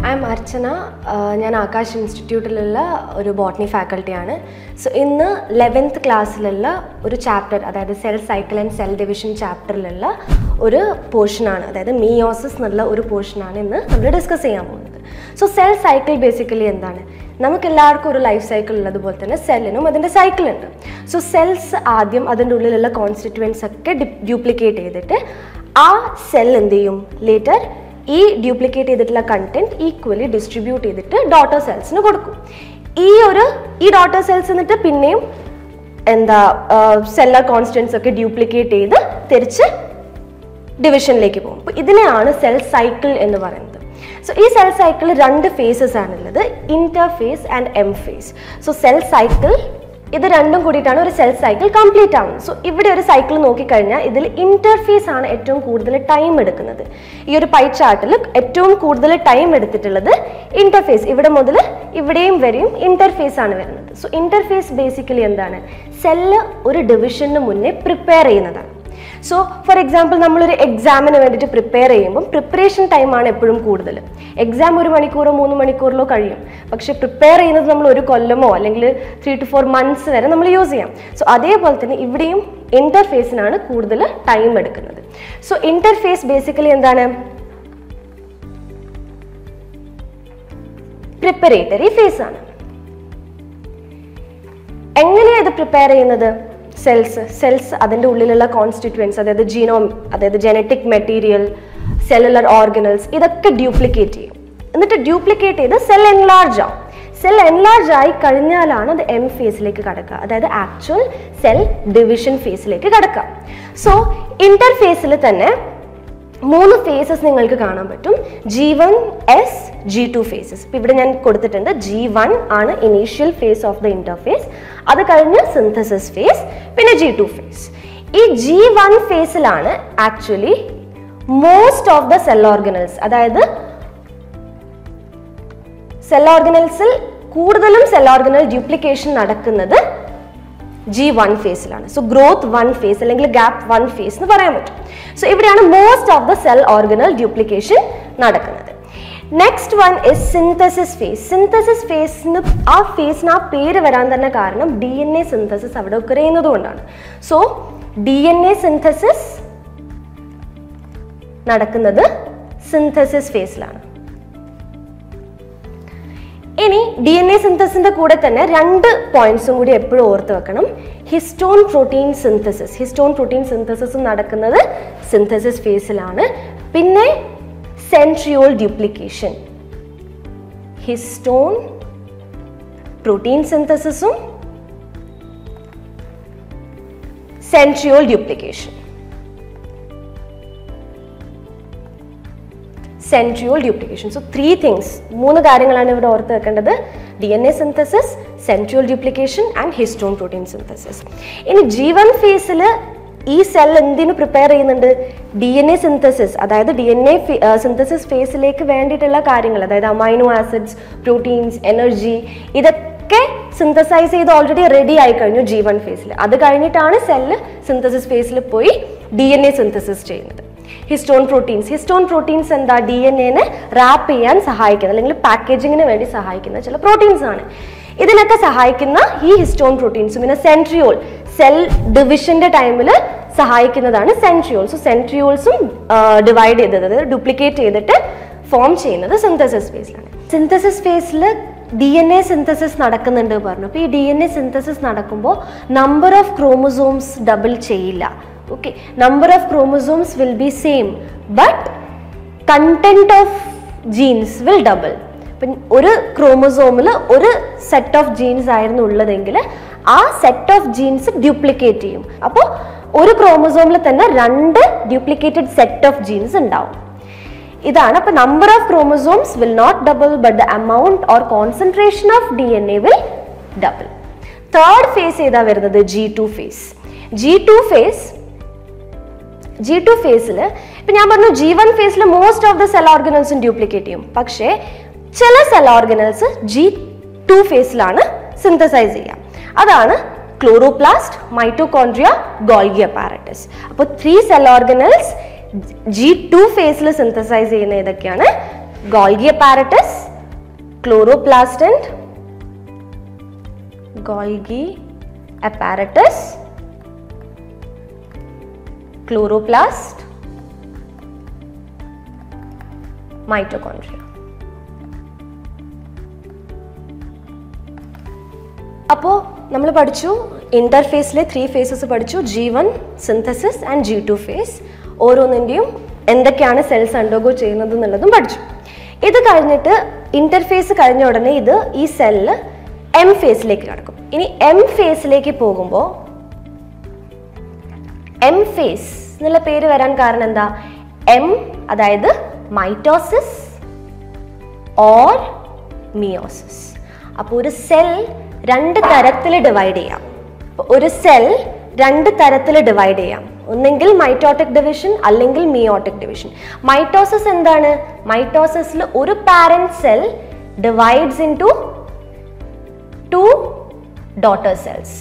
I'm Archana. ഞാൻ ആകാശ് ഇൻസ്റ്റിറ്റ്യൂട്ടിലുള്ള ഒരു botany ഫാക്കൽറ്റിയാണ്. So ഇന്ന് 11th ക്ലാസ്സിലുള്ള ഒരു ചാപ്റ്റർ, അതായത് cell cycle and cell division ചാപ്റ്ററിലുള്ള ഒരു പോർഷനാണ്, അതായത് മിയോസിസ് എന്നുള്ള ഒരു പോർഷനാണ് ഇന്ന് നമ്മൾ ഡിസ്കസ് ചെയ്യാൻ പോകുന്നത്. സോ സെൽ സൈക്കിൾ ബേസിക്കലി എന്താണ്? നമുക്ക് എല്ലാവർക്കും ഒരു ലൈഫ് സൈക്കിൾ ഉള്ളതുപോലെ തന്നെ സെല്ലിനും അതിൻ്റെ സൈക്കിൾ ഉണ്ട്. സോ സെൽസ് ആദ്യം അതിൻ്റെ ഉള്ളിലുള്ള കോൺസ്റ്റിറ്റ്യുവൻസ് ഒക്കെ ഡ്യൂപ്ലിക്കേറ്റ് ചെയ്തിട്ട് ആ സെൽ എന്ത് ചെയ്യും? ലേറ്റർ ഈ ഡ്യൂപ്ലിക്കേറ്റ് ചെയ്തിട്ടുള്ള കണ്ടന്റ് ഈക്വലി ഡിസ്ട്രിബ്യൂട്ട് ചെയ്തിട്ട് ഡോട്ടർ സെൽസിന് കൊടുക്കും. ഈ ഡോട്ടർ സെൽസ് എന്നിട്ട് പിന്നെയും സെല്ലർ കോൺസ്റ്റൻസ് ഒക്കെ ഡ്യൂപ്ലിക്കേറ്റ് ചെയ്ത് തിരിച്ച് ഡിവിഷനിലേക്ക് പോകും. അപ്പോൾ ഇതിനെയാണ് സെൽ സൈക്കിൾ എന്ന് പറയുന്നത്. സോ ഈ സെൽ സൈക്കിൾ രണ്ട് ഫേസസ് ആണുള്ളത്, interface and M phase. So cell cycle ഇത് രണ്ടും കൂടിയിട്ടാണ് ഒരു സെൽ സൈക്കിൾ കംപ്ലീറ്റ് ആവുന്നത്. സോ ഇവിടെ ഒരു സൈക്കിൾ നോക്കിക്കഴിഞ്ഞാൽ ഇതിൽ ഇന്റർഫേസ് ആണ് ഏറ്റവും കൂടുതൽ ടൈം എടുക്കുന്നത്. ഈ ഒരു പൈ ചാർട്ടിൽ ഏറ്റവും കൂടുതൽ ടൈം എടുത്തിട്ടുള്ളത് ഇന്റർഫേസ്. ഇവിടെ മുതൽ ഇവിടെയും വരെയും ഇന്റർഫേസ് ആണ് വരുന്നത്. സോ ഇന്റർഫേസ് ബേസിക്കലി എന്താണ്? സെല്ല് ഒരു ഡിവിഷന് മുന്നേ പ്രിപ്പയർ ചെയ്യുന്നതാണ്. സോ ഫോർ എക്സാമ്പിൾ നമ്മളൊരു എക്സാമിന് വേണ്ടിയിട്ട് പ്രിപ്പയർ ചെയ്യുമ്പോൾ പ്രിപ്പറേഷൻ ടൈമാണ് എപ്പോഴും കൂടുതൽ. എക്സാം 1 മണിക്കൂറോ 3 മണിക്കൂറിലോ കഴിയും, പക്ഷെ പ്രിപ്പയർ ചെയ്യുന്നത് നമ്മൾ 1 കൊല്ലമോ അല്ലെങ്കിൽ 3 to 4 months വരെ നമ്മൾ യൂസ് ചെയ്യാം. സോ അതേപോലെ തന്നെ ഇവിടെയും ഇന്റർഫേസിനാണ് കൂടുതൽ ടൈം എടുക്കുന്നത്. സോ ഇന്റർഫേസ് ബേസിക്കലി എന്താണ്? പ്രിപ്പറേറ്ററി ഫേസ് ആണ്. എങ്ങനെയാണ് ഇത് പ്രിപ്പയർ ചെയ്യുന്നത്? സെൽസ് അതിൻ്റെ ഉള്ളിലുള്ള കോൺസ്റ്റിറ്റ്യുവൻസ്, അതായത് ജീനോം, അതായത് ജനറ്റിക് മെറ്റീരിയൽ, സെല്ലുലർ ഓർഗനൽസ്, ഇതൊക്കെ ഡ്യൂപ്ലിക്കേറ്റ് ചെയ്യും. എന്നിട്ട് ഡ്യൂപ്ലിക്കേറ്റ് ചെയ്ത് സെൽ എൻലാർജ് ആവും. സെൽ എൻലാർജ് ആയി കഴിഞ്ഞാലാണ് അത് എം ഫേസിലേക്ക് കടക്കുക, അതായത് ആക്ച്വൽ സെൽ ഡിവിഷൻ ഫേസിലേക്ക് കടക്കുക. സോ ഇന്റർഫേസിൽ തന്നെ 3 ഫേസസ് നിങ്ങൾക്ക് കാണാൻ പറ്റും. G1, S, G2 faces. ഇപ്പം ഇവിടെ ഞാൻ കൊടുത്തിട്ടുണ്ട്. G1 ആണ് initial phase of the interphase, അത് കഴിഞ്ഞ് സിന്തസിസ് ഫേസ്, പിന്നെ G2 ഫേസ്. ഈ G1 ഫേസിലാണ് actually most of the cell organelles, അതായത് സെൽ ഓർഗനൽസിൽ കൂടുതലും സെൽ ഓർഗനൽ ഡ്യൂപ്ലിക്കേഷൻ നടക്കുന്നത് G1 ഫേസിലാണ്. സോ ഗ്രോത്ത് 1 ഫേസ് അല്ലെങ്കിൽ ഗ്യാപ്പ് 1 ഫേസ് എന്ന് പറയാൻ പറ്റും. സോ ഇവിടെയാണ് most of the cell organelle duplication നടക്കുന്നത്. Next one is synthesis phase. Synthesis ഫേസിന് ആ പേര് വരാൻ തന്നെ കാരണം DNA സിന്തസിസ് അവിടെ ഒക്കെ ചെയ്യുന്നത് കൊണ്ടാണ്. സോ DNA സിന്തസിസ് നടക്കുന്നത് സിന്തസിസ് ഫേസിലാണ്. ഇനി DNA സിന്തസിന്റെ കൂടെ തന്നെ 2 പോയിന്റ്സും കൂടി എപ്പോഴും ഓർത്ത് വെക്കണം. Histone protein synthesis. Histone protein സിന്തസിസും നടക്കുന്നത് സിന്തസിസ് ഫേസിലാണ്. പിന്നെ സെൻട്രിയോൾ ഡ്യൂപ്ലിക്കേഷൻ. ഹിസ്റ്റോൺ പ്രോട്ടീൻ സിന്തസിസും centriole duplication. Centriole duplication. So 3 things, 3 കാര്യങ്ങളാണ് ഇവിടെ ഓർത്ത് വെക്കേണ്ടത്: DNA synthesis, centriole duplication and histone protein synthesis. ഇനി G1 ഫേസിൽ ഈ സെൽ എന്തിനു പ്രിപ്പയർ ചെയ്യുന്നുണ്ട്? DNA സിന്തസിസ്, അതായത് DNA സിന്തസിസ് ഫേസിലേക്ക് വേണ്ടിയിട്ടുള്ള കാര്യങ്ങൾ, അതായത് അമൈനോ ആസിഡ്സ്, പ്രോട്ടീൻസ്, എനർജി, ഇതൊക്കെ സിന്തസൈസ് ചെയ്ത് ഓൾറെഡി റെഡി ആയി കഴിഞ്ഞു G1 ഫേസിൽ. അത് കഴിഞ്ഞിട്ടാണ് സെല്ല് സിന്തസിസ് ഫേസിൽ പോയി DNA സിന്തസിസ് ചെയ്യുന്നത്. ഹിസ്റ്റോൺ പ്രോട്ടീൻസ് എന്താ? DNAനെ റാപ്പ് ചെയ്യാൻ സഹായിക്കുന്ന അല്ലെങ്കിൽ പാക്കേജിങ്ങിന് വേണ്ടി സഹായിക്കുന്ന ചില പ്രോട്ടീൻസ് ആണ്. ഇതിനൊക്കെ സഹായിക്കുന്ന ഈ ഹിസ്റ്റോൺ പ്രോട്ടീൻസും പിന്നെ സെൻട്രിയോൾ, സെൽ ഡിവിഷന്റെ ടൈമിൽ സഹായിക്കുന്നതാണ് സെൻട്രിയോൾ. സോ സെൻട്രിയോൾസും ഡിവൈഡ് ചെയ്തത്, അതായത് ഡ്യൂപ്ലിക്കേറ്റ് ചെയ്തിട്ട് ഫോം ചെയ്യുന്നത് സിന്തസിസ് ഫേസിലാണ്. സിന്തസിസ് ഫേസിൽ DNA സിന്തസിസ് നടക്കുന്നുണ്ട് പറഞ്ഞു. അപ്പോൾ ഈ DNA സിന്തസിസ് നടക്കുമ്പോൾ നമ്പർ ഓഫ് ക്രോമസോംസ് ഡബിൾ ചെയ്യില്ല. Okay, number of chromosomes will be same, but content of genes will double. ഇപ്പം ഒരു ക്രോമസോമിൽ ഒരു സെറ്റ് ഓഫ് ജീൻസ് ആയിരുന്നു ഉള്ളതെങ്കിൽ ആ സെറ്റ് ഓഫ് ജീൻസ് ഡ്യൂപ്ലിക്കേറ്റ് ചെയ്യും. അപ്പോൾ ഒരു ക്രോമസോമിൽ തന്നെ 2 ഡ്യൂപ്ലിക്കേറ്റഡ് സെറ്റ് ഓഫ് ജീൻസ് ഉണ്ടാവും. ഇതാണ്. അപ്പോൾ number of chromosomes will not double, but the amount or concentration of DNA will double. Third phase ഏതാ വരുന്നത്? G2 face. G2 ഫേസിൽ ഇപ്പം ഞാൻ പറഞ്ഞു G1 ഫേസിൽ മോസ്റ്റ് ഓഫ് ദ സെൽ ഓർഗനൽസും ഡ്യൂപ്ലിക്കേറ്റ് ചെയ്യും, പക്ഷേ ചില സെൽ ഓർഗനൽസ് G2 ഫേസിലാണ് സിന്തസൈസ് ചെയ്യുക. അതാണ് ക്ലോറോപ്ലാസ്റ്റ്, മൈറ്റോകോൺഡ്രിയ, ഗോൾഗി അപ്പാരറ്റസ്. അപ്പോൾ 3 സെൽ ഓർഗനൽസ് G2 ഫേസിൽ സിന്തസൈസ് ചെയ്യുന്ന ഏതൊക്കെയാണ്? Golgi apparatus, chloroplast and Golgi apparatus, chloroplast, mitochondria. അപ്പോൾ നമ്മൾ പഠിച്ചു ഇന്റർഫേസിലെ 3 ഫേസസ് പഠിച്ചു, G1 synthesis and G2 face. ഓരോന്നിൻ്റെയും എന്തൊക്കെയാണ് സെൽസ് അണ്ടർഗോ ചെയ്യുന്നത് എന്നുള്ളതും പഠിച്ചു. ഇത് കഴിഞ്ഞിട്ട് ഇന്റർഫേസ് കഴിഞ്ഞ ഉടനെ ഇത് ഈ സെല്ല് M ഫേസിലേക്ക് കടക്കും. ഇനി M ഫേസിലേക്ക് പോകുമ്പോൾ M ഫേസ് എന്നുള്ള പേര് വരാൻ കാരണം എന്താ? M അതായത് മൈറ്റോസിസ് ഓർ മിയോസിസ്. അപ്പോൾ ഒരു സെൽ 2 തരത്തിൽ ഡിവൈഡ് ചെയ്യാം. ഒരു സെൽ 2 തരത്തിൽ ഡിവൈഡ് ചെയ്യാം. ഒന്നെങ്കിൽ മൈറ്റോട്ടിക് ഡിവിഷൻ അല്ലെങ്കിൽ മിയോട്ടിക് ഡിവിഷൻ. മൈറ്റോസിസ് എന്താണ്? മൈറ്റോസിസിൽ ഒരു parent cell divides into 2 daughter cells.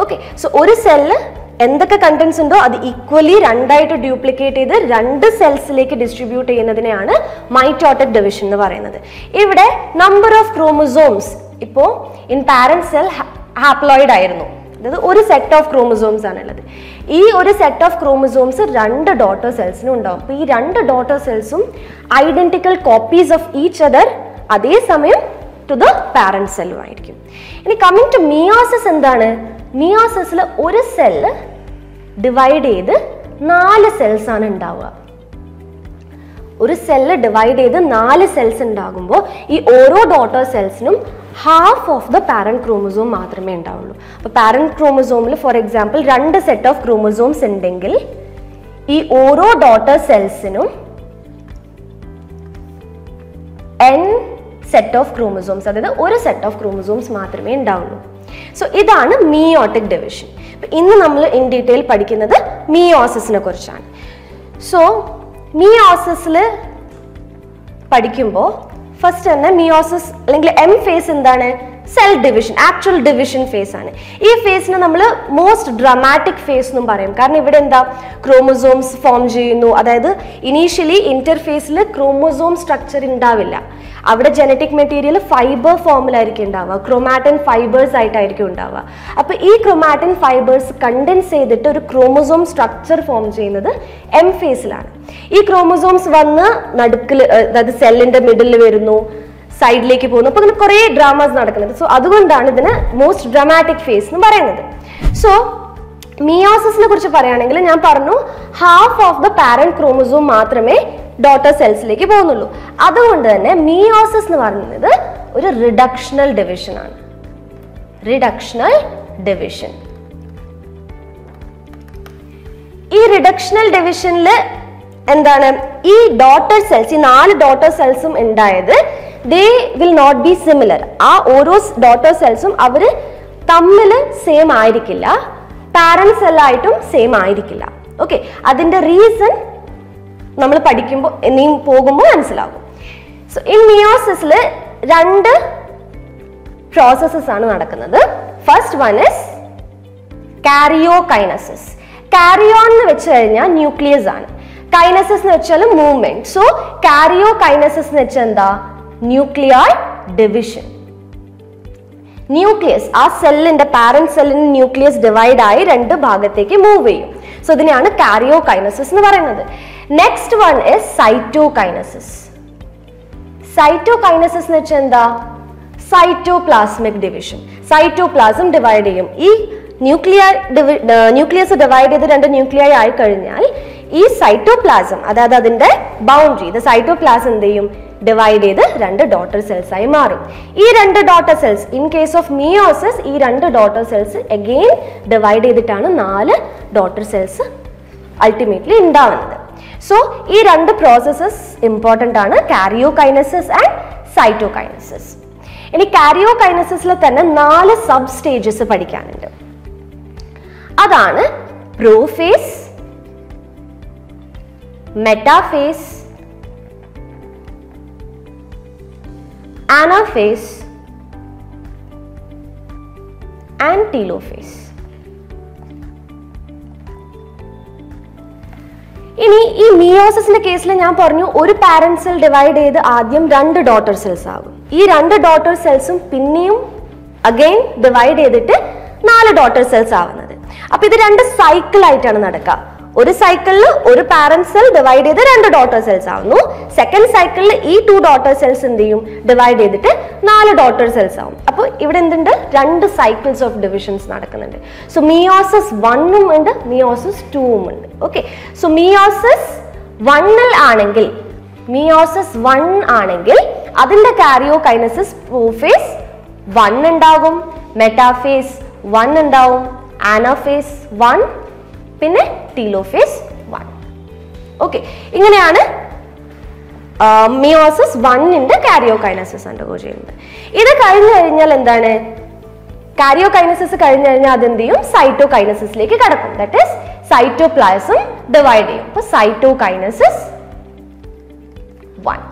Okay, so ഒരു സെല്ല് എന്തൊക്കെ കണ്ടന്റ്സ് ഉണ്ടോ അത് ഈക്വലി 2 ആയിട്ട് ഡ്യൂപ്ലിക്കേറ്റ് ചെയ്ത് 2 സെൽസിലേക്ക് ഡിസ്ട്രിബ്യൂട്ട് ചെയ്യുന്നതിനെയാണ് മൈറ്റോട്ടിക് ഡിവിഷൻ എന്ന് പറയുന്നത്. ഇവിടെ നമ്പർ ഓഫ് ക്രോമസോംസ്, ഇപ്പോൾ ഇൻ പാരന്റ് സെൽ ഹാപ്ലോയിഡ് ആയിരുന്നു, അതായത് ഒരു സെറ്റ് ഓഫ് ക്രോമസോംസ് ആണുള്ളത്. ഈ ഒരു സെറ്റ് ഓഫ് ക്രോമസോംസ് 2 ഡോട്ടർ സെൽസിനും ഉണ്ടാവും. അപ്പോൾ ഈ 2 daughter സെൽസും identical copies of each other, അതേസമയം ടു ദ പാരന്റ് സെല്ലും ആയിരിക്കും. ഇനി കമ്മിങ് ടു മിയോസിസ് എന്താണ്? മിയോസിസിൽ ഒരു സെല്ല് ഡിവൈഡ് ചെയ്ത് 4 സെൽസ് ആണ് ഉണ്ടാവുക. ഒരു സെല്ല് ഡിവൈഡ് ചെയ്ത് 4 സെൽസ് ഉണ്ടാകുമ്പോൾ ഈ ഓരോ ഡോട്ടർ സെൽസിനും half of the parent chromosome മാത്രമേ ഉണ്ടാവുള്ളൂ. അപ്പോൾ പാരന്റ് ക്രോമസോമിൽ for example 2 set of chromosomes ഉണ്ടെങ്കിൽ ഈ ഓരോ ഡോട്ടർ സെൽസിനും n സെറ്റ് ഓഫ് ക്രോമസോംസ്, അതായത് ഒരു സെറ്റ് ഓഫ് ക്രോമസോംസ് മാത്രമേ ഉണ്ടാവുള്ളൂ. സോ ഇതാണ് മിയോട്ടിക് ഡിവിഷൻ. ഇന്ന് നമ്മൾ ഇൻ ഡീറ്റെയിൽ പഠിക്കുന്നത് മിയോസിസിനെ കുറിച്ചാണ്. സോ മിയോസിസിൽ പഠിക്കുമ്പോൾ ഫസ്റ്റ് തന്നെ മിയോസിസ് അല്ലെങ്കിൽ M ഫേസ് എന്താണ്? Cell division, actual division phase ആണ്. ഈ ഫേസിനെ നമ്മൾ മോസ്റ്റ് ഡ്രാമാറ്റിക് ഫേസ് എന്നും പറയും. കാരണം ഇവിടെ എന്താ, ക്രോമസോംസ് ഫോം ചെയ്യുന്നു. അതായത് ഇനീഷ്യലി ഇന്റർഫേസിൽ ക്രോമസോം സ്ട്രക്ചർ ഉണ്ടാവില്ല. അവിടെ ജനറ്റിക് മെറ്റീരിയൽ ഫൈബർ ഫോമിലായിരിക്കും ഉണ്ടാവുക, ക്രോമാറ്റിൻ ഫൈബേഴ്സ് ആയിട്ടായിരിക്കും ഉണ്ടാവുക. അപ്പോൾ ഈ ക്രോമാറ്റിൻ ഫൈബേഴ്സ് കണ്ടൻസ് ചെയ്തിട്ട് ഒരു ക്രോമസോം സ്ട്രക്ചർ ഫോം ചെയ്യുന്നത് M ഫേസിലാണ്. ഈ ക്രോമസോംസ് വന്ന് നടുക്കിൽ, അതായത് സെല്ലിന്റെ മിഡിൽ വരുന്നു, സൈഡിലേക്ക് പോകുന്നു. അപ്പോൾ ഇങ്ങനെ കുറേ ഡ്രാമാസ് നടക്കുന്നത്. സോ അതുകൊണ്ടാണ് ഇതിന് മോസ്റ്റ് ഡ്രാമാറ്റിക് ഫേസ് എന്ന് പറയുന്നത്. സോ മിയോസിസിനെ കുറിച്ച് പറയുകയാണെങ്കിൽ ഞാൻ പറഞ്ഞു half of the parent chromosome മാത്രമേ ഡോട്ടർ സെൽസിലേക്ക് പോകുന്നുള്ളൂ. അതുകൊണ്ട് തന്നെ മിയോസിസ് എന്ന് പറയുന്നത് ഒരു റിഡക്ഷണൽ ഡിവിഷൻ ആണ്. Reductional division. ഈ റിഡക്ഷണൽ ഡിവിഷനിൽ എന്താണ്, ഈ ഡോട്ടർ സെൽസ്, ഈ 4 ഡോട്ടർ സെൽസും ഉണ്ടായത് they will not be similar. ആ ഓരോ ഡോട്ടർ സെൽസും അവർ തമ്മിൽ സെയിം ആയിരിക്കില്ല, പാരന്റ് സെല്ലായിട്ടും സെയിം ആയിരിക്കില്ല. ഓക്കെ, അതിന്റെ റീസൺ നമ്മൾ പഠിക്കുമ്പോൾ ഇനിയും പോകുമ്പോൾ മനസ്സിലാകും. സോ ഇൻ മിയോസിസിൽ 2 പ്രോസസ്സസ് ആണ് നടക്കുന്നത്. First one is karyokinesis. Karyon എന്ന് വെച്ച് കഴിഞ്ഞാൽ ന്യൂക്ലിയസ് ആണ്, കൈനസിസ് എന്ന് വെച്ചാൽ മൂവ്മെന്റ്. സോ കാരിയോകൈനസിസ് എന്ന് വെച്ചാൽ എന്താ, ന്യൂക്ലിയർ ഡിവിഷൻ. ന്യൂക്ലിയസ്, ആ സെല്ലിന്റെ പാരന്റ് സെല്ലിന്റെ ന്യൂക്ലിയസ് ഡിവൈഡ് ആയി 2 ഭാഗത്തേക്ക് മൂവ് ചെയ്യും. സോ ഇതിനെയാണ് കാരിയോകൈനസിസ് എന്ന് പറയുന്നത്. Next one is cytokinesis. Cytokinesis എന്ന് വെച്ചാൽ എന്താ, സൈറ്റോപ്ലാസ്മിക് ഡിവിഷൻ. സൈറ്റോപ്ലാസം ഡിവൈഡ് ചെയ്യും. ഈ ന്യൂക്ലിയസ് ഡിവൈഡ് ചെയ്ത് 2 ന്യൂക്ലിയർ ആയി കഴിഞ്ഞാൽ ഈ സൈറ്റോപ്ലാസം, അതായത് അതിന്റെ ബൗണ്ടറി, ഇത് സൈറ്റോപ്ലാസം എന്ത് ചെയ്യും, ഡിവൈഡ് ചെയ്ത് 2 ഡോട്ടർ സെൽസ് ആയി മാറും. ഈ 2 daughter cells, in case of meiosis ഈ 2 ഡോട്ടർ സെൽസ് അഗെയിൻ ഡിവൈഡ് ചെയ്തിട്ടാണ് 4 ഡോട്ടർ സെൽസ് അൾട്ടിമേറ്റ്ലി ഉണ്ടാവുന്നത്. സോ ഈ 2 പ്രോസസ്സസ് ഇമ്പോർട്ടൻ്റ് ആണ്, കാരിയോകൈനസിസ് ആൻഡ് സൈറ്റോകൈനസിസ്. ഇനി കാരിയോകൈനസിസിൽ തന്നെ 4 സബ് സ്റ്റേജസ് പഠിക്കാനുണ്ട്. അതാണ് prophase, metaphase, anaphase and telophase. ഇനി ഈ മിയോസിസിന്റെ കേസിൽ ഞാൻ പറഞ്ഞു ഒരു പാരന്റ് സെൽ ഡിവൈഡ് ചെയ്ത് ആദ്യം 2 ഡോട്ടർ സെൽസ് ആകും. ഈ 2 ഡോട്ടർ സെൽസും പിന്നെയും അഗൈൻ ഡിവൈഡ് ചെയ്തിട്ട് 4 ഡോട്ടർ സെൽസ് ആവുന്നത്. അപ്പൊ ഇത് 2 സൈക്കിൾ ആയിട്ടാണ് നടക്കുക. ഒരു സൈക്കിളിൽ ഒരു പാരന്റ് സെൽ ഡിവൈഡ് ചെയ്ത് 2 ഡോട്ടർ സെൽസ് ആവുന്നു. സെക്കൻഡ് സൈക്കിളിൽ ഈ 2 ഡോട്ടർ സെൽസ് എന്ത് ചെയ്യും, ഡിവൈഡ് ചെയ്തിട്ട് 4 ഡോട്ടർ സെൽസ് ആവും. അപ്പോൾ ഇവിടെ എന്തുണ്ട്, 2 സൈക്കിൾസ് ഓഫ് ഡിവിഷൻസ് നടക്കുന്നുണ്ട്. സോ മിയോസിസ് 1 ഉണ്ട്, മിയോസിസ് 2 ഉണ്ട്. ഓക്കെ, സോ മിയോസിസ് 1 ആണെങ്കിൽ അതിന്റെ കാരിയോകൈനസിസ് പ്രൊഫേസ് 1 ഉണ്ടാകും, മെറ്റാഫേസ് 1 ഉണ്ടാവും, ആനാഫേസ് 1, പിന്നെ ടീലോഫേസ് 1. ഓക്കെ, ഇങ്ങനെയാണ് മിയോസിസ് 1ന്റെ കാരിയോകൈനസിസ് അണ്ടർഗോ ചെയ്യുന്നത്. ഇത് കഴിഞ്ഞു കഴിഞ്ഞാൽ എന്താണ്, കാരിയോകൈനസിസ് കഴിഞ്ഞു കഴിഞ്ഞാൽ അതെന്ത് ചെയ്യും, സൈറ്റോകൈനസിസിലേക്ക് കടക്കും. ദാറ്റ് ഈസ് സൈറ്റോപ്ലാസം ഡിവൈഡ് ചെയ്യും. അപ്പൊ സൈറ്റോകൈനസിസ് 1.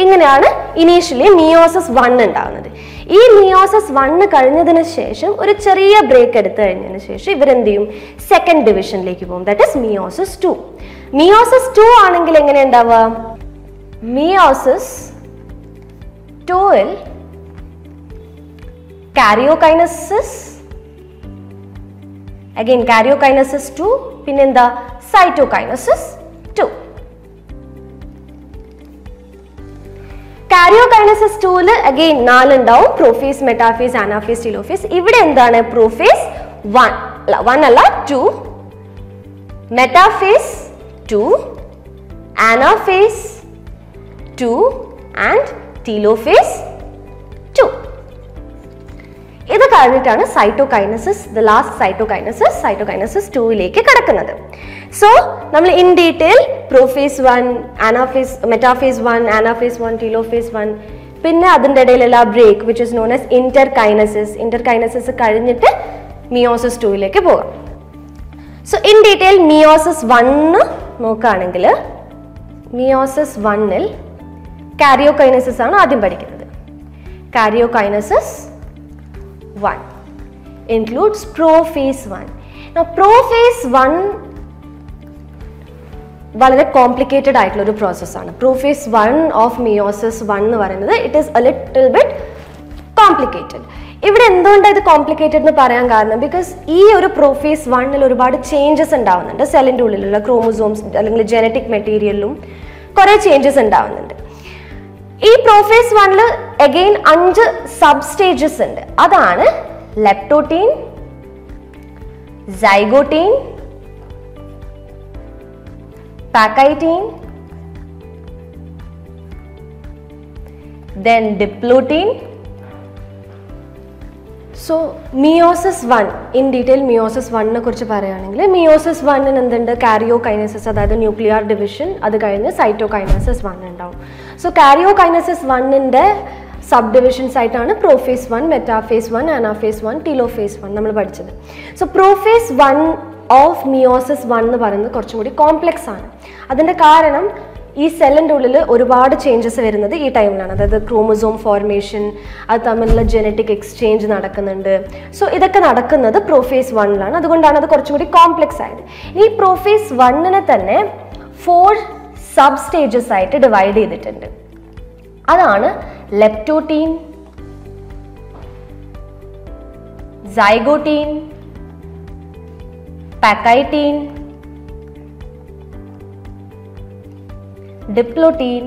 ഇങ്ങനെയാണ് ഇനീഷ്യലി മിയോസിസ് 1 ഉണ്ടാകുന്നത്. ഈ മിയോസിസ് 1 കഴിഞ്ഞതിന് ശേഷം ഒരു ചെറിയ ബ്രേക്ക് എടുത്തു കഴിഞ്ഞതിന് ശേഷം ഇവരെന്ത് ചെയ്യും, സെക്കൻഡ് ഡിവിഷനിലേക്ക് പോകും. That is meiosis 2. മിയോസിസ് 2 ആണെങ്കിൽ എങ്ങനെ ഉണ്ടാവുക, മിയോസിസ് 2ൽ കാരിയോകൈനസിസ്, അഗൈൻ കാരിയോകൈനസിസ് 2, പിന്നെന്താ സൈറ്റോകൈനസിസ് 2. കാരിയോകൈനസിസ് 2ൽ അഗൈൻ 4 ഉണ്ടാവും, പ്രോഫേസ്, മെറ്റാഫേസ്, ആനാഫേസ്, ടീലോഫേസ്. ഇവിടെ എന്താണ്, പ്രോഫേസ് 1 അല്ല 2, മെറ്റാഫേസ് 2, ആനാഫേസ് 2 ആൻഡ് ടീലോഫേസ് 2. ഇത് കഴിഞ്ഞിട്ടാണ് സൈറ്റോകൈനസിസ്, ദ ലാസ്റ്റ് സൈറ്റോകൈനസിസ് 2ലേക്ക് കടക്കുന്നത്. സോ നമ്മൾ in detail prophase 1, anaphase, metaphase 1, anaphase 1, telophase 1, പിന്നെ അതിൻ്റെ ഇടയിലുള്ള break which is known as interkinesis കഴിഞ്ഞിട്ട് മിയോസിസ് 2ലേക്ക് പോകാം. സോ ഇൻ ഡീറ്റെയിൽ മിയോസിസ് 1 നോക്കുകയാണെങ്കിൽ മിയോസിസ് 1ൽ കാരിയോകൈനസിസ് ആണ് ആദ്യം പഠിക്കുന്നത്. കാരിയോകൈനസിസ് 1 includes prophase 1. Now prophase 1 വളരെ കോംപ്ലിക്കേറ്റഡ് ആയിട്ടുള്ള ഒരു പ്രോസസ്സാണ്. പ്രോഫേസ് 1 ഓഫ് മിയോസിസ് 1 എന്ന് പറയുന്നത് it is A little bit complicated. ഇവിടെ എന്തുകൊണ്ടാണ് ഇത് കോംപ്ലിക്കേറ്റഡ് എന്ന് പറയാൻ കാരണം, ബിക്കോസ് ഈ ഒരു പ്രോഫേസ് 1ൽ ഒരുപാട് ചേഞ്ചസ് ഉണ്ടാവുന്നുണ്ട്. സെല്ലിൻ്റെ ഉള്ളിലുള്ള ക്രോമോസോംസ് അല്ലെങ്കിൽ ജനറ്റിക് മെറ്റീരിയലിലും കുറേ ചേഞ്ചസ് ഉണ്ടാവുന്നുണ്ട്. ഈ പ്രോഫേസ് 1ൽ അഗെയിൻ 5 സബ് സ്റ്റേജസ് ഉണ്ട്. അതാണ് leptotene, zygotene, pachytene, then diplotin. So meiosis 1 in detail meiosis 1നെ കുറിച്ച് പറയുകയാണെങ്കിൽ മിയോസിസ് 1ന് എന്തുണ്ട്, കാരിയോകൈനസിസ് അതായത് ന്യൂക്ലിയർ ഡിവിഷൻ, അത് കഴിഞ്ഞ് സൈറ്റോകൈനസിസ് 1 ഉണ്ടാവും. സോ കാരിയോകൈനസിസ് 1ന്റെ സബ് ഡിവിഷൻസ് ആയിട്ടാണ് പ്രോഫേസ് 1, മെറ്റാഫേസ് 1, ആനാഫേസ് 1, ടീലോഫേസ് 1 നമ്മൾ പഠിച്ചത്. സോ പ്രോഫേസ് 1 ഓഫ് മിയോസിസ് 1 എന്ന് പറയുന്നത് കുറച്ചും കൂടി കോംപ്ലെക്സ് ആണ്. അതിൻ്റെ കാരണം ഈ സെല്ലിൻ്റെ ഉള്ളിൽ ഒരുപാട് ചേഞ്ചസ് വരുന്നത് ഈ ടൈമിലാണ്. അതായത് ക്രോമോസോം ഫോർമേഷൻ, അത് തമ്മിലുള്ള ജനറ്റിക് എക്സ്ചേഞ്ച് നടക്കുന്നുണ്ട്. സോ ഇതൊക്കെ നടക്കുന്നത് പ്രോഫേസ് 1ലാണ്. അതുകൊണ്ടാണ് അത് കുറച്ചും കൂടി കോംപ്ലെക്സ് ആയത്. ഈ പ്രോഫേസ് 1നെ തന്നെ 4 സബ് സ്റ്റേജസ് ആയിട്ട് ഡിവൈഡ് ചെയ്തിട്ടുണ്ട്. അതാണ് leptotene, zygotene, പാക്കൈറ്റീൻ, diplotin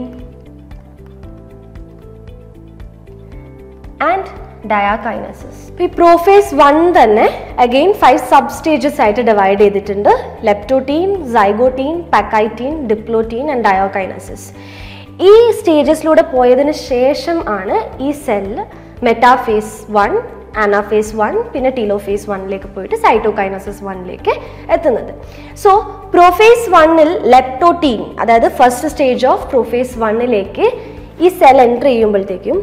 and diakinesis. ഈ പ്രോഫേസ് 1 തന്നെ അഗെയിൻ 5 സബ് സ്റ്റേജസ് ആയിട്ട് ഡിവൈഡ് ചെയ്തിട്ടുണ്ട്. ലെപ്റ്റോട്ടീൻ, സൈഗോട്ടീൻ, പാക്കൈറ്റീൻ, ഡിപ്ലോട്ടീൻ ആൻഡ് ഡയാകൈനസിസ്. ഈ സ്റ്റേജസിലൂടെ പോയതിന് ശേഷം ആണ് ഈ സെല്ല് മെറ്റാഫേസ് 1, ആനാഫേസ് 1, പിന്നെ ടീലോഫേസ് 1ലേക്ക് പോയിട്ട് സൈറ്റോകൈനസിസ് 1ലേക്ക് എത്തുന്നത്. സോ പ്രോഫേസ് 1ൽ ലെപ്റ്റോട്ടീൻ, അതായത് ഫസ്റ്റ് സ്റ്റേജ് ഓഫ് പ്രോഫേസ് 1ലേക്ക് ഈ സെൽ എൻ്റർ ചെയ്യുമ്പോഴത്തേക്കും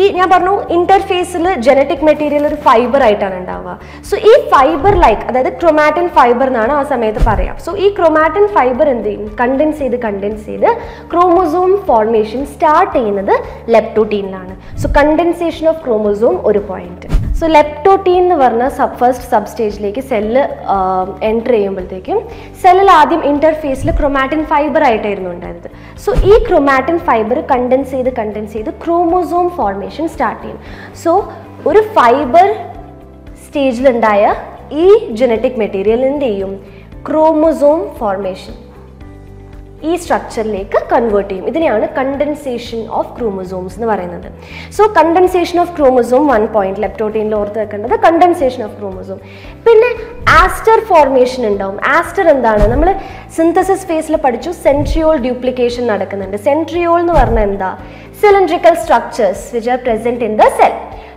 ഈ ഞാൻ പറഞ്ഞു ഇന്റർഫേസിൽ ജനറ്റിക് മെറ്റീരിയൽ ഒരു ഫൈബർ ആയിട്ടാണ് ഉണ്ടാവുക. സോ ഈ ഫൈബർ ലൈക്ക്, അതായത് ക്രൊമാറ്റിൻ ഫൈബർ എന്നാണ് ആ സമയത്ത് പറയാം. സോ ഈ ക്രൊമാറ്റിൻ ഫൈബർ എന്ത് ചെയ്യും, കണ്ടൻസ് ചെയ്ത് ക്രോമോസോം ഫോർമേഷൻ സ്റ്റാർട്ട് ചെയ്യുന്നത് ലെപ്റ്റോട്ടീനിലാണ്. സോ കണ്ടൻസേഷൻ ഓഫ് ക്രോമോസോം ഒരു പോയിന്റ്. സോ ലെപ്റ്റോട്ടീൻ എന്ന് പറഞ്ഞ ഫസ്റ്റ് സബ് സ്റ്റേജിലേക്ക് സെല്ല് എൻ്റർ ചെയ്യുമ്പോഴത്തേക്കും സെല്ലിൽ ആദ്യം ഇൻ്റർഫേസിൽ ക്രൊമാറ്റിൻ ഫൈബർ ആയിട്ടായിരുന്നു ഉണ്ടായിരുന്നത്. സോ ഈ ക്രൊമാറ്റിൻ ഫൈബർ കണ്ടൻസ് ചെയ്ത് ക്രോമോസോം ഫോർമേഷൻ സ്റ്റാർട്ട് ചെയ്യും. സോ ഒരു ഫൈബർ സ്റ്റേജിലുണ്ടായ ഈ ജനറ്റിക് മെറ്റീരിയൽ എന്ത് ചെയ്യും? ക്രോമോസോം ഫോർമേഷൻ ഈ സ്ട്രക്ചറിലേക്ക് കൺവേർട്ട് ചെയ്യും. ഇതിനെയാണ് കണ്ടൻസേഷൻ ഓഫ് ക്രോമോസോംസ് എന്ന് പറയുന്നത്. So condensation of chromosome 1 point ലെപ്റ്റോട്ടീനിൽ ഓർത്ത് വെക്കേണ്ടത് കണ്ടൻസേഷൻ ഓഫ് ക്രോമോസോം. പിന്നെ ആസ്റ്റർ ഫോർമേഷൻ ഉണ്ടാവും. ആസ്റ്റർ എന്താണ്? നമ്മൾ സിന്തസിസ് ഫേസിൽ പഠിച്ചു, സെൻട്രിയോൾ ഡ്യൂപ്ലിക്കേഷൻ നടക്കുന്നുണ്ട്. സെൻട്രിയോൾ എന്ന് പറഞ്ഞാൽ എന്താ? Cylindrical structures which are present in the cell.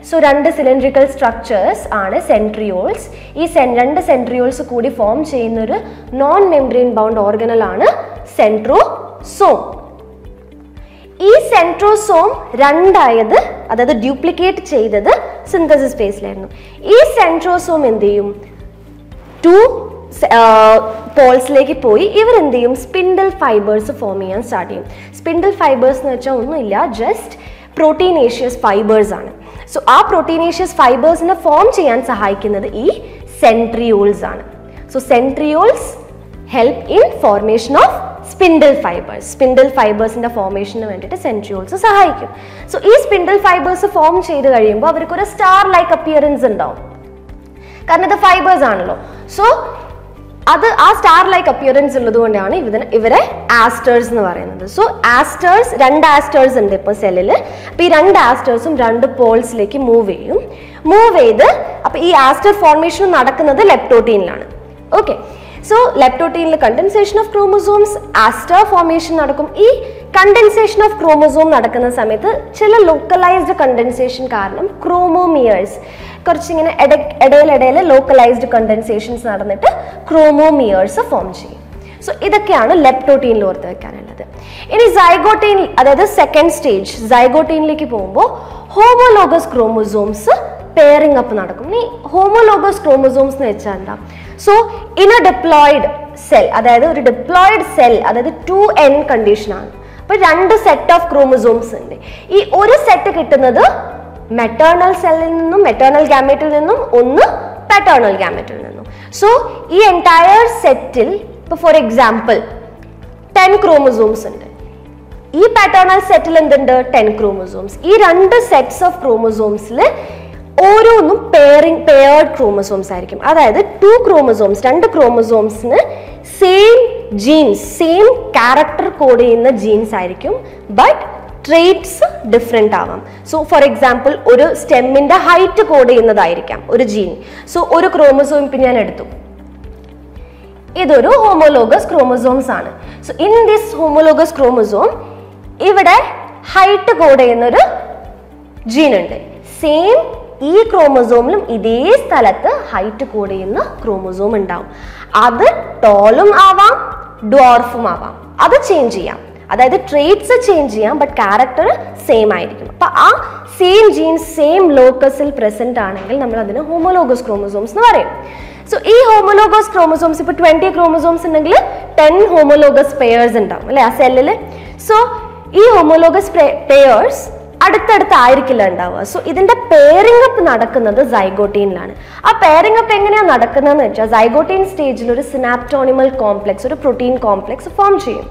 So 2 cylindrical structures ആണ് സെൻട്രിയോൾസ്. ഈ 2 സെൻട്രിയോൾസ് കൂടി ഫോം ചെയ്യുന്ന ഒരു നോൺ മെംബ്രെയിൻ ബൗണ്ട് ഓർഗനൽ ആണ് സെൻട്രോസോം. ഈ സെൻട്രോസോം രണ്ടായത്, അതായത് ഡ്യൂപ്ലിക്കേറ്റ് ചെയ്തത് സിന്തസിസ് ഫേസിലായിരുന്നു. ഈ സെൻട്രോസോം എന്ത് ചെയ്യും? 2 പോൾസിലേക്ക് പോയി ഇവരെന്ത് ചെയ്യും? സ്പിൻഡിൽ ഫൈബേഴ്സ് ഫോം ചെയ്യാൻ സ്റ്റാർട്ട് ചെയ്യും. സ്പിൻഡിൽ ഫൈബേഴ്സ് എന്ന് വെച്ചാൽ ഒന്നുമില്ല, ജസ്റ്റ് പ്രോട്ടീനേഷ്യസ് ഫൈബേഴ്സ് ആണ്. സോ ആ പ്രോട്ടീനേഷ്യസ് ഫൈബേഴ്സിനെ ഫോം ചെയ്യാൻ സഹായിക്കുന്നത് ഈ സെൻട്രിയോൾസ് ആണ്. So centrioles help in formation of spindle fibres. Spindle ഫൈബേഴ്സിന്റെ ഫോർമേഷന് വേണ്ടിയിട്ട് സെൻട്രിയോൾസ് സഹായിക്കും. സോ ഈ സ്പിൻഡിൽ ഫൈബേഴ്സ് ഫോം ചെയ്ത് കഴിയുമ്പോൾ അവർക്ക് ഒരു സ്റ്റാർ ലൈക്ക് അപ്പിയറൻസ് ഉണ്ടാവും, കാരണം ഇത് ഫൈബേഴ്സ് ആണല്ലോ. സോ അത് ആ സ്റ്റാർ ലൈക്ക് അപ്പിയറൻസ് ഉള്ളത് കൊണ്ടാണ് ഇവരെ ആസ്റ്റേഴ്സ് എന്ന് പറയുന്നത്. സോ ആസ്റ്റേഴ്സ്, 2 ആസ്റ്റേഴ്സ് ഉണ്ട് ഇപ്പോൾ സെല്ലിൽ. അപ്പോൾ ഈ 2 ആസ്റ്റേഴ്സും 2 പോൾസിലേക്ക് മൂവ് ചെയ്ത് അപ്പോൾ ഈ ആസ്റ്റർ ഫോർമേഷൻ നടക്കുന്നത് ലെപ്റ്റോട്ടീനിലാണ്. ഓക്കെ, സോ ലെപ്റ്റോട്ടീനിൽ condensation of chromosomes, aster formation നടക്കും. ഈ കണ്ടൻസേഷൻ ഓഫ് ക്രോമോസോം നടക്കുന്ന സമയത്ത് ചില ലോക്കലൈസ്ഡ് കണ്ടൻസേഷൻ കാരണം ക്രോമോമിയേഴ്സ് കുറച്ചിങ്ങനെ ഇടയിൽ ലോക്കലൈസ്ഡ് കണ്ടൻസേഷൻസ് നടന്നിട്ട് ക്രോമോമിയേഴ്സ് ഫോം ചെയ്യും. സോ ഇതൊക്കെയാണ് ലെപ്റ്റോട്ടീനിൽ ഓർത്ത് വെക്കാനുള്ളത്. ഇനി സൈഗോട്ടീൻ, അതായത് സെക്കൻഡ് സ്റ്റേജ് സൈഗോട്ടീനിലേക്ക് പോകുമ്പോൾ ഹോമോലോഗസ് ക്രോമോസോംസ് പെയറിംഗ് അപ്പ് നടക്കും. ഈ ഹോമോലോഗസ് ക്രോമോസോംസ് എന്ന് വെച്ചാൽ എന്താ? So in A diploid cell, അതായത് ഒരു ഡിപ്ലോയിഡ് സെൽ, അതായത് 2n കണ്ടീഷനാണ്. അപ്പോൾ 2 സെറ്റ് ഓഫ് ക്രോമോസോംസ് ഉണ്ട്. ഈ ഒരു സെറ്റ് കിട്ടുന്നത് മെറ്റേണൽ സെല്ലിൽ നിന്നും, മെറ്റേണൽ ഗാമറ്റിൽ നിന്നും, ഒന്ന് പാറ്റേണൽ ഗാമറ്റിൽ നിന്നും. സോ ഈ എൻറ്റയർ സെറ്റിൽ ഇപ്പോൾ ഫോർ എക്സാമ്പിൾ 10 ക്രോമോസോംസ് ഉണ്ട്. ഈ പാറ്റേണൽ സെറ്റിൽ എന്തുണ്ട്? 10 ക്രോമോസോംസ്. ഈ 2 സെറ്റ്സ് ഓഫ് ക്രോമോസോംസിൽ ഓരോന്നും പെയർഡ് ക്രോമോസോംസ് ആയിരിക്കും. അതായത് 2 ക്രോമോസോംസ്, 2 ക്രോമോസോംസിന് same genes, same character code ചെയ്യുന്ന ജീൻസ് ആയിരിക്കും, ബട്ട് ട്രേറ്റ്സ് ഡിഫറെൻ്റ് ആവാം. സോ ഫോർ എക്സാമ്പിൾ ഒരു സ്റ്റെമ്മിൻ്റെ ഹൈറ്റ് കോഡ് ചെയ്യുന്നതായിരിക്കാം ഒരു ജീൻ. സോ ഒരു ക്രോമോസോം ഇപ്പം ഞാൻ എടുത്തു, ഇതൊരു ഹോമോലോഗസ് ക്രോമോസോംസ് ആണ്. So in this homologous chromosome ഇവിടെ ഹൈറ്റ് കോഡ് ചെയ്യുന്നൊരു ജീൻ ഉണ്ട്. സെയിം ഈ ക്രോമോസോമിലും ഇതേ സ്ഥലത്ത് ഹൈറ്റ് കോഡ് ചെയ്യുന്ന ക്രോമോസോം ഉണ്ടാവും. അത് ടോളും ആവാം, ഡ്വാർഫും ആവാം. അത് ചേഞ്ച് ചെയ്യാം, അതായത് ട്രേറ്റ്സ് ചേഞ്ച് ചെയ്യാം, ബട്ട് ക്യാരക്ടർ സെയിം ആയിരിക്കും. അപ്പം ആ സെയിം ജീൻസ് സെയിം ലോക്കസിൽ പ്രസന്റ് ആണെങ്കിൽ നമ്മൾ അതിന് ഹോമോലോഗസ് ക്രോമോസോംസ് എന്ന് പറയും. സോ ഈ ഹോമോലോഗസ് ക്രോമോസോംസ് ഇപ്പോൾ 20 ക്രോമോസോംസ് ഉണ്ടെങ്കിൽ 10 ഹോമോലോഗസ് പെയേഴ്സ് ഉണ്ടാവും അല്ലെ ആ സെല്ലിൽ. സോ ഈ ഹോമോലോഗസ് പെയേഴ്സ് അടുത്തടുത്തായിരിക്കില്ല ഉണ്ടാവുക. സോ ഇതിന്റെ പെയറിംഗ് അപ്പ് നടക്കുന്നത് സൈഗോട്ടീനിലാണ്. ആ പെയറിംഗ് അപ്പ് എങ്ങനെയാണ് നടക്കുന്നതെന്ന് വെച്ചാൽ സൈഗോട്ടീൻ സ്റ്റേജിൽ ഒരു സിനാപ്റ്റോണിമൽ കോംപ്ലക്സ്, ഒരു പ്രോട്ടീൻ കോംപ്ലക്സ് ഫോം ചെയ്യും.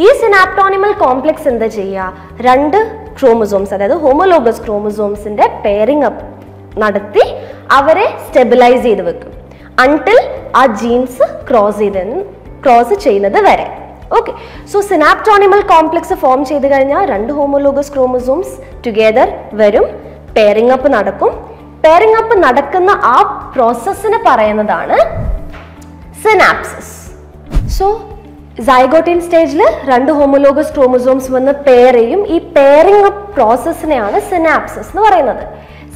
ഈ സിനാപ്റ്റോണിമൽ കോംപ്ലക്സ് എന്താ ചെയ്യുക? 2 ക്രോമോസോംസ്, അതായത് ഹോമോലോഗസ് ക്രോമോസോംസിന്റെ പെയറിംഗ് അപ്പ് നടത്തി അവരെ സ്റ്റെബിലൈസ് ചെയ്ത് വെക്കും അൺടിൽ ആ ജീൻസ് ക്രോസ് ചെയ്യുന്നത് വരെ. Okay, so synaptonemal complex form ചെയ്ത് കഴിഞ്ഞാൽ 2 ഹോമോലോഗസ് ക്രോമോസോംസ് ടുഗെദർ വരും, പെയറിംഗ് അപ്പ് നടക്കും. പെയറിംഗ് അപ്പ് നടക്കുന്ന ആ പ്രോസസ്സിന് പറയുന്നതാണ് സിനാപ്സിസ്. സോ സൈഗോട്ടീൻ സ്റ്റേജിൽ 2 ഹോമോലോഗസ് ക്രോമോസോംസ് വന്ന് പെയർ ചെയ്യും. ഈ പെയറിംഗ് അപ്പ് പ്രോസസ്സിനെയാണ് സിനാപ്സിസ് എന്ന് പറയുന്നത്.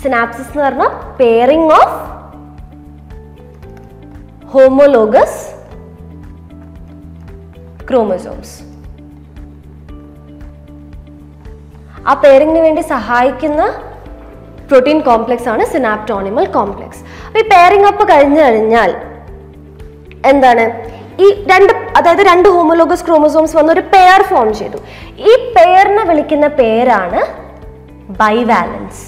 സിനാപ്സിസ് എന്ന് പറഞ്ഞാൽ പെയറിംഗ് ഓഫ് ഹോമോലോഗസ് ക്രോമോസോംസ്. ആ പെയറിംഗിന് വേണ്ടി സഹായിക്കുന്ന പ്രോട്ടീൻ കോംപ്ലക്സ് ആണ് സിനാപ്റ്റോണിമൽ കോംപ്ലക്സ്. അപ്പോൾ ഈ പെയറിംഗ് അപ്പ് കഴിഞ്ഞു കഴിഞ്ഞാൽ എന്താണ്? ഈ 2 ഹോമോലോഗസ് ക്രോമോസോംസ് വന്ന് ഒരു പെയർ ഫോം ചെയ്തു. ഈ പെയറിനെ വിളിക്കുന്ന പേരാണ് ബൈവാലൻസ്.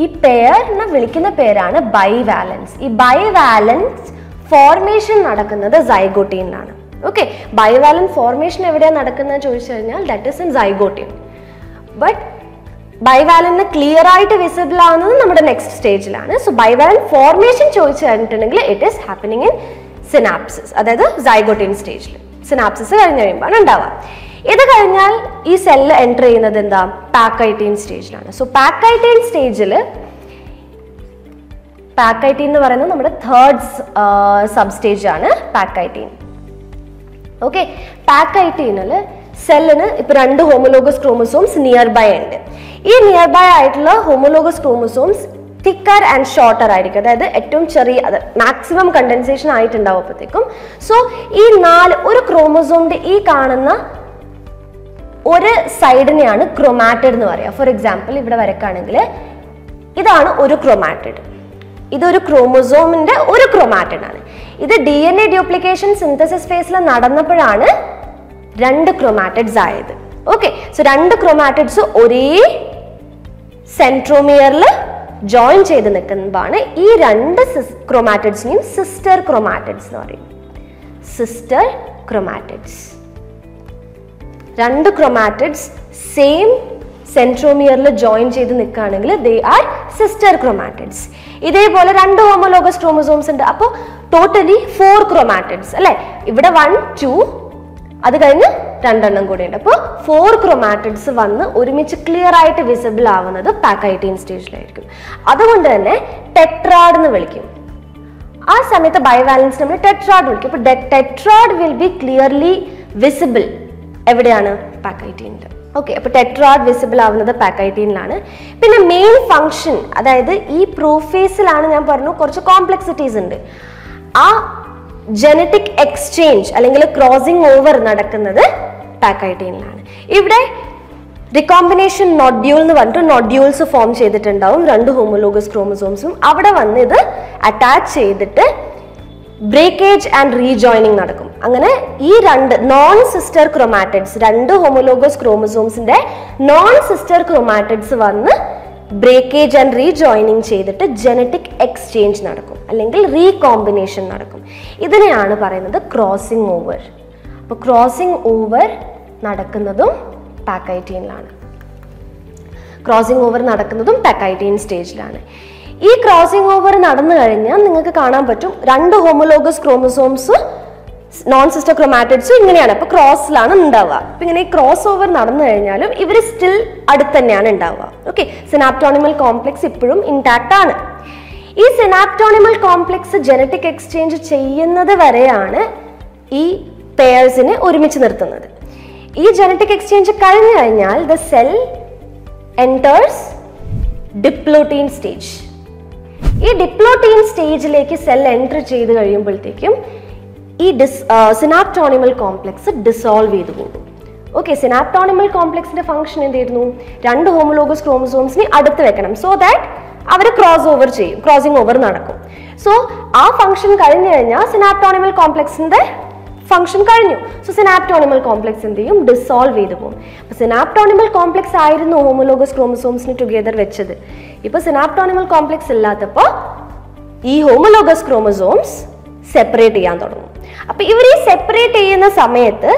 ഈ പെയറിനെ വിളിക്കുന്ന പേരാണ് ബൈവാലൻസ്. ഈ ബൈവാലൻസ് ഫോർമേഷൻ നടക്കുന്നത് സൈഗോട്ടിനിലാണ്. ഓക്കെ, ബൈവാലൻസ് ഫോർമേഷൻ എവിടെയാണ് നടക്കുന്നത് ചോദിച്ചു കഴിഞ്ഞാൽ that is in zygotene. But bivalent clear ആയിട്ട് വിസിബിൾ ആവുന്നത് നമ്മുടെ നെക്സ്റ്റ് സ്റ്റേജിലാണ്. സോ ബൈവാലന്റ് ഫോർമേഷൻ ചോദിച്ചു കഴിഞ്ഞിട്ടുണ്ടെങ്കിൽ it is happening in synapsis, അതായത് സൈഗോട്ടിൻ സ്റ്റേജിൽ. സിനാപ്സിസ് കഴിഞ്ഞ് കഴിയുമ്പോൾ ഉണ്ടാവുക. ഇത് കഴിഞ്ഞാൽ ഈ സെല്ല് എൻ്റർ ചെയ്യുന്നത് എന്താ, പാക്കൈറ്റീൻ സ്റ്റേജിലാണ്. സോ പാക്കൈറ്റീൻ സ്റ്റേജിൽ, പാക്കൈറ്റീൻ എന്ന് പറയുന്നത് നമ്മുടെ തേർഡ് സബ് സ്റ്റേജ് ആണ് പാക്കൈറ്റീൻ. ഓക്കെ, പാക്കൈറ്റീനിൽ സെല്ലിന് ഇപ്പൊ 2 ഹോമോലോഗസ് ക്രോമസോംസ് നിയർ ബൈ ഉണ്ട്. ഈ നിയർ ബൈ ആയിട്ടുള്ള homologous chromosomes thicker and shorter ആയിരിക്കും, അതായത് ഏറ്റവും ചെറിയ മാക്സിമം കണ്ടൻസേഷൻ ആയിട്ടുണ്ടാവും അപ്പോഴത്തേക്കും. സോ ഈ 4 ഒരു ക്രോമസോമിന്റെ ഈ കാണുന്ന ഒരു സൈഡിനെയാണ് ക്രോമാറ്റിഡ് എന്ന് പറയുക. ഫോർ എക്സാമ്പിൾ ഇവിടെ വരക്കാണെങ്കിൽ ഇതാണ് ഒരു ക്രോമാറ്റിഡ്, ഇതൊരു ക്രോമസോമിന്റെ ഒരു ക്രോമാറ്റിഡ് ആണ്. ഇത് DNA ഡ്യൂപ്ലിക്കേഷൻ സിന്തസിസ് ഫേസിൽ നടന്നപ്പോഴാണ് 2 ക്രോമാറ്റിഡ്സ് ആയത്. ഓക്കെ, സോ 2 ക്രോമാറ്റിഡ്സ് ഒരേ സെൻട്രോമിയറിൽ ജോയിൻ ചെയ്ത് നിൽക്കുമ്പോഴാണ് ഈ 2 ക്രോമാറ്റിഡ്സിനെയും സിസ്റ്റർ ക്രോമാറ്റിഡ്സ് എന്ന് പറയും. സിസ്റ്റർ ക്രോമാറ്റിഡ്സ്, 2 ക്രോമാറ്റിഡ്സ് സെയിം സെൻട്രോമിയറിൽ ജോയിൻ ചെയ്ത് നിൽക്കുകയാണെങ്കിൽ ദേ ആർ സിസ്റ്റർ ക്രോമാറ്റിഡ്സ്. ഇതേപോലെ 2 ഹോമോലോഗസ് ക്രോമസോംസ് ഉണ്ട്, അപ്പോൾ ടോട്ടലി 4 ക്രോമാറ്റിഡ്സ് അല്ലെ. ഇവിടെ 1, 2, അത് കഴിഞ്ഞ് 2 എണ്ണം കൂടി ഉണ്ട്. അപ്പോൾ 4 ക്രോമാറ്റിഡ്സ് വന്ന് ഒരുമിച്ച് ക്ലിയർ ആയിട്ട് വിസിബിൾ ആവുന്നത് പാക്കൈറ്റീൻ സ്റ്റേജിലായിരിക്കും. അതുകൊണ്ട് തന്നെ ടെട്രാഡ് എന്ന് വിളിക്കും. ആ സമയത്ത് ബൈവാലൻസ് നമ്മൾ ടെട്രാഡ് വിളിക്കും. അപ്പോൾ tetrad will be clearly visible എവിടെയാണ്, പാക്കൈറ്റീനിൽ. ഓക്കെ, അപ്പോൾ ടെട്രാഡ് വിസിബിൾ ആവുന്നത് പാക്കൈറ്റീനിലാണ്. പിന്നെ മെയിൻ ഫങ്ഷൻ, അതായത് ഈ പ്രോഫേസിലാണ് ഞാൻ പറഞ്ഞു കുറച്ച് കോംപ്ലക്സിറ്റീസ് ഉണ്ട്. ആ ജനറ്റിക് എക്സ്ചേഞ്ച് അല്ലെങ്കിൽ ക്രോസിംഗ് ഓവർ നടക്കുന്നത് പാക്കൈറ്റീനിലാണ്. ഇവിടെ റികോമ്പിനേഷൻ നോഡ്യൂൾ എന്ന് പറഞ്ഞിട്ട് നോഡ്യൂൾസ് ഫോം ചെയ്തിട്ടുണ്ടാവും 2 ഹോമോലോഗസ് ക്രോമസോംസും. അവിടെ വന്ന് ഇത് അറ്റാച്ച് ചെയ്തിട്ട് ബ്രേക്കേജ് ആൻഡ് റീജോയിനിങ് നടക്കും. അങ്ങനെ ഈ 2 നോൺ സിസ്റ്റർ ക്രോമാറ്റിഡ്സ്, 2 ഹോമോലോഗസ് ക്രോമസോംസിന്റെ നോൺ സിസ്റ്റർ ക്രോമാറ്റിഡ്സ് വന്ന് ബ്രേക്കേജ് ആൻഡ് റീജോയിനിങ് ചെയ്തിട്ട് ജനറ്റിക് എക്സ്ചേഞ്ച് നടക്കും, അല്ലെങ്കിൽ റീകോമ്പിനേഷൻ നടക്കും. ഇതിനെയാണ് പറയുന്നത് ക്രോസിംഗ് ഓവർ. അപ്പോൾ ക്രോസിംഗ് ഓവർ നടക്കുന്നതും പാക്കൈറ്റീനിലാണ്. ക്രോസിംഗ് ഓവർ നടക്കുന്നതും പാക്കൈറ്റീൻ സ്റ്റേജിലാണ്. ഈ ക്രോസിംഗ് ഓവർ നടന്നു കഴിഞ്ഞാൽ നിങ്ങൾക്ക് കാണാൻ പറ്റും 2 homologous chromosomes non sister chromatids ഇങ്ങനെയാണ്, അപ്പോൾ ക്രോസിലാണ് ഉണ്ടാവുക. അപ്പം ഇങ്ങനെ ഈ ക്രോസ് ഓവർ നടന്നു കഴിഞ്ഞാലും ഇവർ സ്റ്റിൽ അടുത്ത് തന്നെയാണ് ഉണ്ടാവുക. ഓക്കെ, സിനാപ്റ്റോണിമൽ കോംപ്ലക്സ് ഇപ്പോഴും ഇൻടാക്ട് ആണ്. ഈ സിനാപ്റ്റോണിമൽ കോംപ്ലക്സ് ജനറ്റിക് എക്സ്ചേഞ്ച് ചെയ്യുന്നത് വരെയാണ് ഈ പെയർസിനെ ഒരുമിച്ച് നിർത്തുന്നത്. ഈ ജനറ്റിക് എക്സ്ചേഞ്ച് കഴിഞ്ഞു കഴിഞ്ഞാൽ the cell enters diplotene stage. ഈ ഡിപ്ലോട്ടീൻ സ്റ്റേജിലേക്ക് സെൽ എൻറ്റർ ചെയ്ത് കഴിയുമ്പോഴത്തേക്കും ഈ സിനാപ്റ്റോണിമൽ കോംപ്ലക്സ് ഡിസോൾവ് ചെയ്ത് പോകും. ഓക്കെ, സിനാപ്റ്റോണിമൽ കോംപ്ലക്സിന്റെ ഫംഗ്ഷൻ എന്തായിരുന്നു, 2 ഹോമോലോഗസ് ക്രോമസോംസിനെ അടുത്ത് വെക്കണം, സോ ദാറ്റ് അവർ ക്രോസ് ഓവർ ചെയ്യും, ക്രോസിംഗ് ഓവർ നടക്കും. സോ ആ ഫംഗ്ഷൻ കഴിഞ്ഞു കഴിഞ്ഞാൽ സിനാപ്റ്റോണിമൽ കോംപ്ലക്സിന്റെ ഫംഗ്ഷൻ കഴിഞ്ഞു. സോ സിനാപ്റ്റോണിമൽ കോംപ്ലക്സ് എന്ത് ചെയ്യും, ഡിസോൾവ് ചെയ്ത് പോകും. അപ്പോൾ സിനാപ്റ്റോണിമൽ കോംപ്ലക്സ് ആയിരുന്നു ഹോമോലോഗസ് ക്രോമസോംസിന് ടുഗെദർ വെച്ചത്. ഇപ്പോൾ സിനാപ്റ്റോണിമൽ കോംപ്ലക്സ് ഇല്ലാത്തപ്പോൾ ഈ ഹോമോലോഗസ് ക്രോമസോംസ് സെപ്പറേറ്റ് ചെയ്യാൻ തുടങ്ങും. അപ്പോൾ ഇവർ ഈ സെപ്പറേറ്റ് ചെയ്യുന്ന സമയത്ത്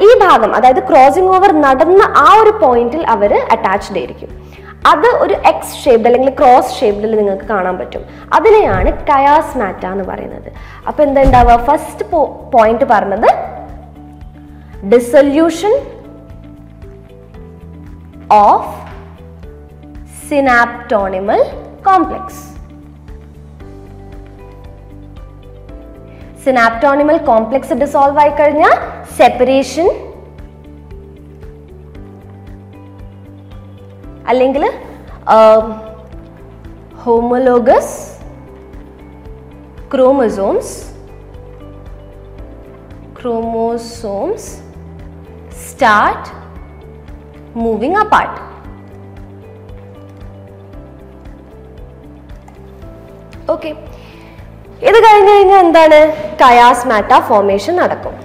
ഈ ഭാഗം, അതായത് ക്രോസിംഗ് ഓവർ നടന്ന ആ ഒരു പോയിന്റിൽ അവർ അറ്റാച്ച്ഡ് ആയിരിക്കും. അത് ഒരു എക്സ് ഷേപ്ഡ് അല്ലെങ്കിൽ ക്രോസ് ഷേപ്ഡിൽ നിങ്ങൾക്ക് കാണാൻ പറ്റും. അതിനെയാണ് കയാസ്മാറ്റ എന്ന് പറയുന്നത്. അപ്പോൾ എന്താ ഉണ്ടാവുക, ഫസ്റ്റ് പോയിന്റ് പറഞ്ഞത് dissolution of synaptonemal complex. Synaptonemal complex dissolve ആയി കഴിഞ്ഞാൽ സെപ്പറേഷൻ അല്ലെങ്കിൽ homologous chromosomes start moving apart. Okay. ഇത് കഴിഞ്ഞ് കഴിഞ്ഞാൽ എന്താണ്, കയാസ്മാറ്റ ഫോർമേഷൻ നടക്കും.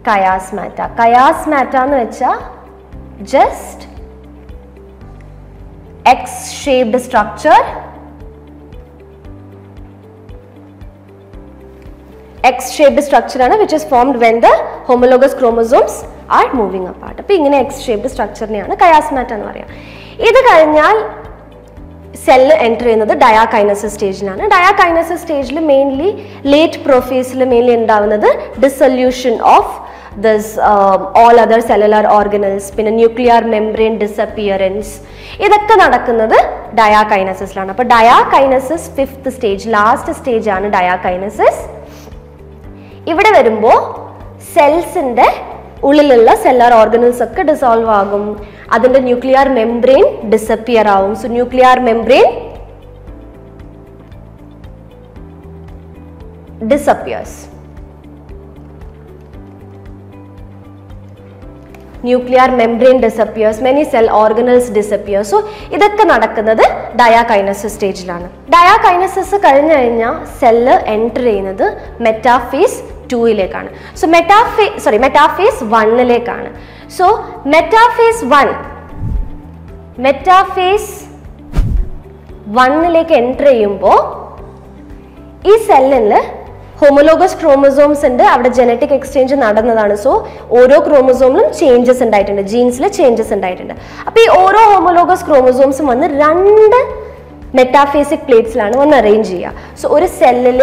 കയാസ്മാറ്റ എന്ന് വെച്ചാൽ just X-shaped structure. X-shaped structure ആണ് which is formed when the homologous chromosomes are moving apart. അപ്പോൾ ഇങ്ങനെ X-shaped structureനെയാണ് chiasmata എന്ന് പറയുക. ഇത് കഴിഞ്ഞാൽ സെല്ല് എൻ്റർ ചെയ്യുന്നത് ഡയാകൈനസിസ് സ്റ്റേജിലാണ്. ഡയാകൈനസിസ് സ്റ്റേജിൽ മെയിൻലി ലേറ്റ് പ്രൊഫേസിൽ മെയിൻലി ഉണ്ടാവുന്നത് dissolution of this all other cellular organelles, പിന്നെ ന്യൂക്ലിയർ മെംബ്രെയിൻ ഡിസപ്പിയറൻസ്, ഇതൊക്കെ നടക്കുന്നത് ഡയാകൈനസിസിലാണ്. അപ്പോൾ ഡയാകൈനസിസ് 5th സ്റ്റേജ്, ലാസ്റ്റ് സ്റ്റേജ് ആണ് ഡയാകൈനസിസ്. ഇവിടെ വരുമ്പോൾ സെൽസിൻ്റെ ഉള്ളിലുള്ള സെല്ലുലാർ ഓർഗനൽസ് ഒക്കെ ഡിസോൾവ് ആകും, അതിൻ്റെ ന്യൂക്ലിയർ മെംബ്രെയിൻ ഡിസപ്പിയർ ആവും. So nuclear membrane disappears. Nuclear membrane disappears, many cell organelles disappear. So ഇതൊക്കെ നടക്കുന്നത് ഡയാകൈനസിസ് സ്റ്റേജിലാണ്. ഡയാകൈനസിസ് കഴിഞ്ഞു കഴിഞ്ഞാൽ സെല്ല് എൻ്റർ ചെയ്യുന്നത് മെറ്റാഫേസ് 2ലേക്കാണ്. സോ മെറ്റാഫേസ് 1ലേക്കാണ്. സോ മെറ്റാഫേസ് 1ലേക്ക് എൻ്റർ ചെയ്യുമ്പോൾ ഈ സെല്ലിൽ ഹോമോലോഗസ് ക്രോമസോംസ് ഉണ്ട്, അവിടെ ജനറ്റിക് എക്സ്ചേഞ്ച് നടന്നതാണ്. സോ ഓരോ ക്രോമസോമിലും ചേഞ്ചസ് ഉണ്ടായിട്ടുണ്ട്, ജീൻസിൽ ചേഞ്ചസ് ഉണ്ടായിട്ടുണ്ട്. അപ്പോൾ ഈ ഓരോ ഹോമോലോഗസ് ക്രോമസോംസും വന്ന് 2 മെറ്റാഫേസിക് പ്ലേറ്റ്സിലാണ് വന്ന് അറേഞ്ച് ചെയ്യുക. സോ ഒരു സെല്ലിൽ